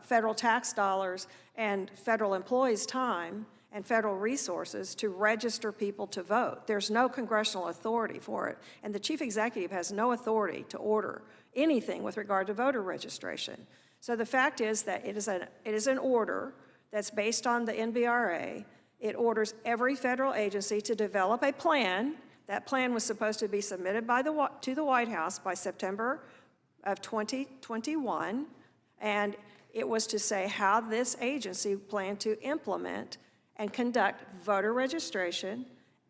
federal tax dollars and federal employees' time and federal resources to register people to vote. There's no congressional authority for it, and the chief executive has no authority to order anything with regard to voter registration. So the fact is that it is an order that's based on the NVRA. It orders every federal agency to develop a plan. That plan was supposed to be submitted to the White House by September of 2021, and it was to say how this agency planned to implement and conduct voter registration.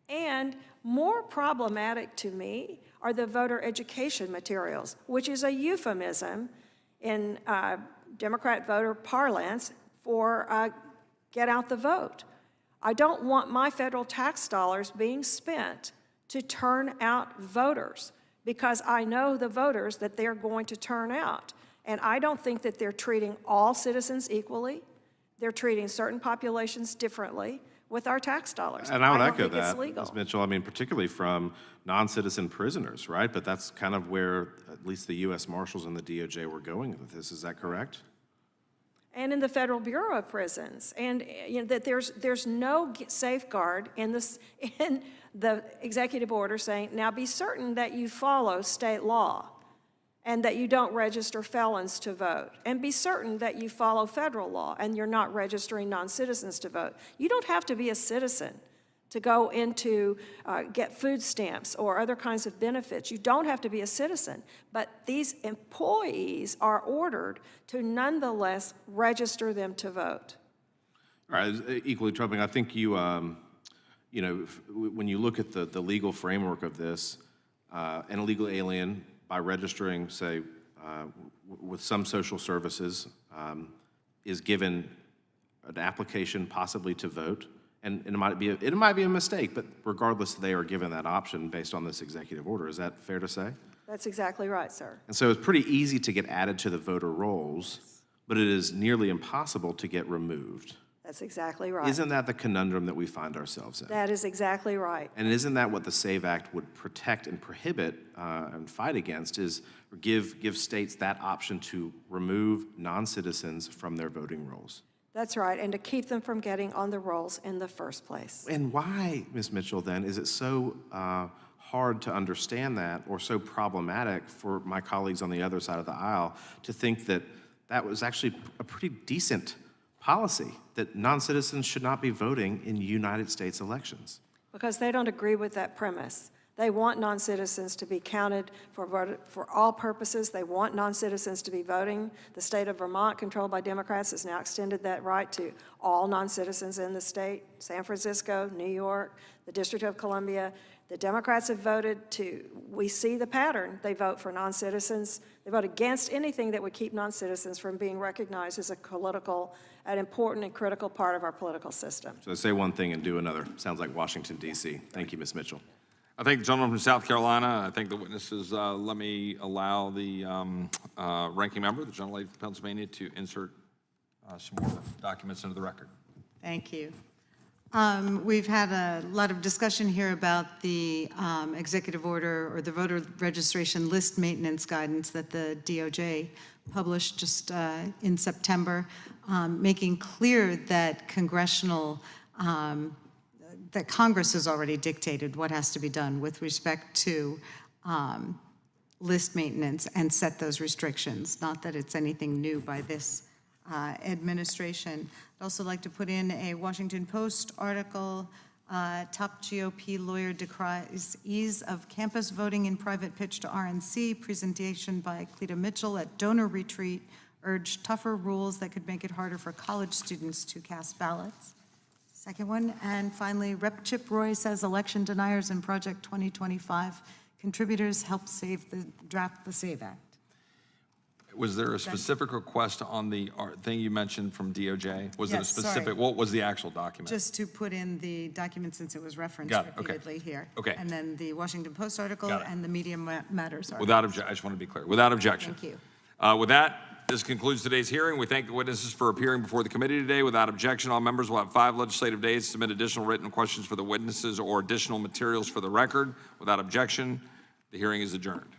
And more problematic to me are the voter education materials, which is a euphemism in Democrat voter parlance for get out the vote. I don't want my federal tax dollars being spent to turn out voters, because I know the voters that they're going to turn out. And I don't think that they're treating all citizens equally. They're treating certain populations differently with our tax dollars. And I would don't echo think it's that, legal. Ms. Mitchell. I mean, particularly from non-citizen prisoners, right? But that's kind of where at least the U.S. Marshals and the DOJ were going with this. Is that correct? And in the Federal Bureau of Prisons, and you know that there's no safeguard in this in the executive order saying, now be certain that you follow state law, and that you don't register felons to vote, and be certain that you follow federal law and you're not registering non-citizens to vote. You don't have to be a citizen to go into get food stamps or other kinds of benefits. You don't have to be a citizen, but these employees are ordered to nonetheless register them to vote. All right, equally troubling. I think you, you know, when you look at the legal framework of this, an illegal alien, by registering, say, with some social services, is given an application possibly to vote. And it might be a mistake, but regardless, they are given that option based on this executive order. Is that fair to say? That's exactly right, sir. And so it's pretty easy to get added to the voter rolls, but it is nearly impossible to get removed. That's exactly right. Isn't that the conundrum that we find ourselves in? That is exactly right. And isn't that what the SAVE Act would protect and prohibit and fight against, is give states that option to remove non-citizens from their voting rolls? That's right, and to keep them from getting on the rolls in the first place. And why, Ms. Mitchell, then, is it so hard to understand that, or so problematic for my colleagues on the other side of the aisle to think that that was actually a pretty decent policy, that non-citizens should not be voting in United States elections? Because they don't agree with that premise. They want non-citizens to be counted for all purposes. They want non-citizens to be voting. The state of Vermont, controlled by Democrats, has now extended that right to all non-citizens in the state. San Francisco, New York, the District of Columbia. The Democrats have voted to, we see the pattern. They vote for non-citizens. They vote against anything that would keep non-citizens from being recognized as an important and critical part of our political system. So say one thing and do another. Sounds like Washington, D.C. Thank you, Ms. Mitchell. I thank the gentleman from South Carolina. I thank the witnesses. Let me allow the ranking member, the gentlelady from Pennsylvania, to insert some more documents into the record. Thank you. We've had a lot of discussion here about the executive order or the voter registration list maintenance guidance that the DOJ published just in September, making clear that that Congress has already dictated what has to be done with respect to list maintenance and set those restrictions. Not that it's anything new by this administration. I'd also like to put in a Washington Post article, top GOP lawyer decries ease of campus voting in private pitch to RNC, presentation by Cleta Mitchell at donor retreat, urged tougher rules that could make it harder for college students to cast ballots. Second one, and finally, Rep. Chip Roy says election deniers in Project 2025 contributors helped draft the SAVE Act. Was there a specific request on the thing you mentioned from DOJ? Was it a Yes, specific, sorry. what was the actual document? Just to put in the document since it was referenced Got it, okay. repeatedly here. Okay. And then the Washington Post article Got it. and the Media Matters article. Without objection, I just want to be clear. Without objection. Thank you. With that, this concludes today's hearing. We thank the witnesses for appearing before the committee today. Without objection, all members will have 5 legislative days to submit additional written questions for the witnesses or additional materials for the record. Without objection, the hearing is adjourned.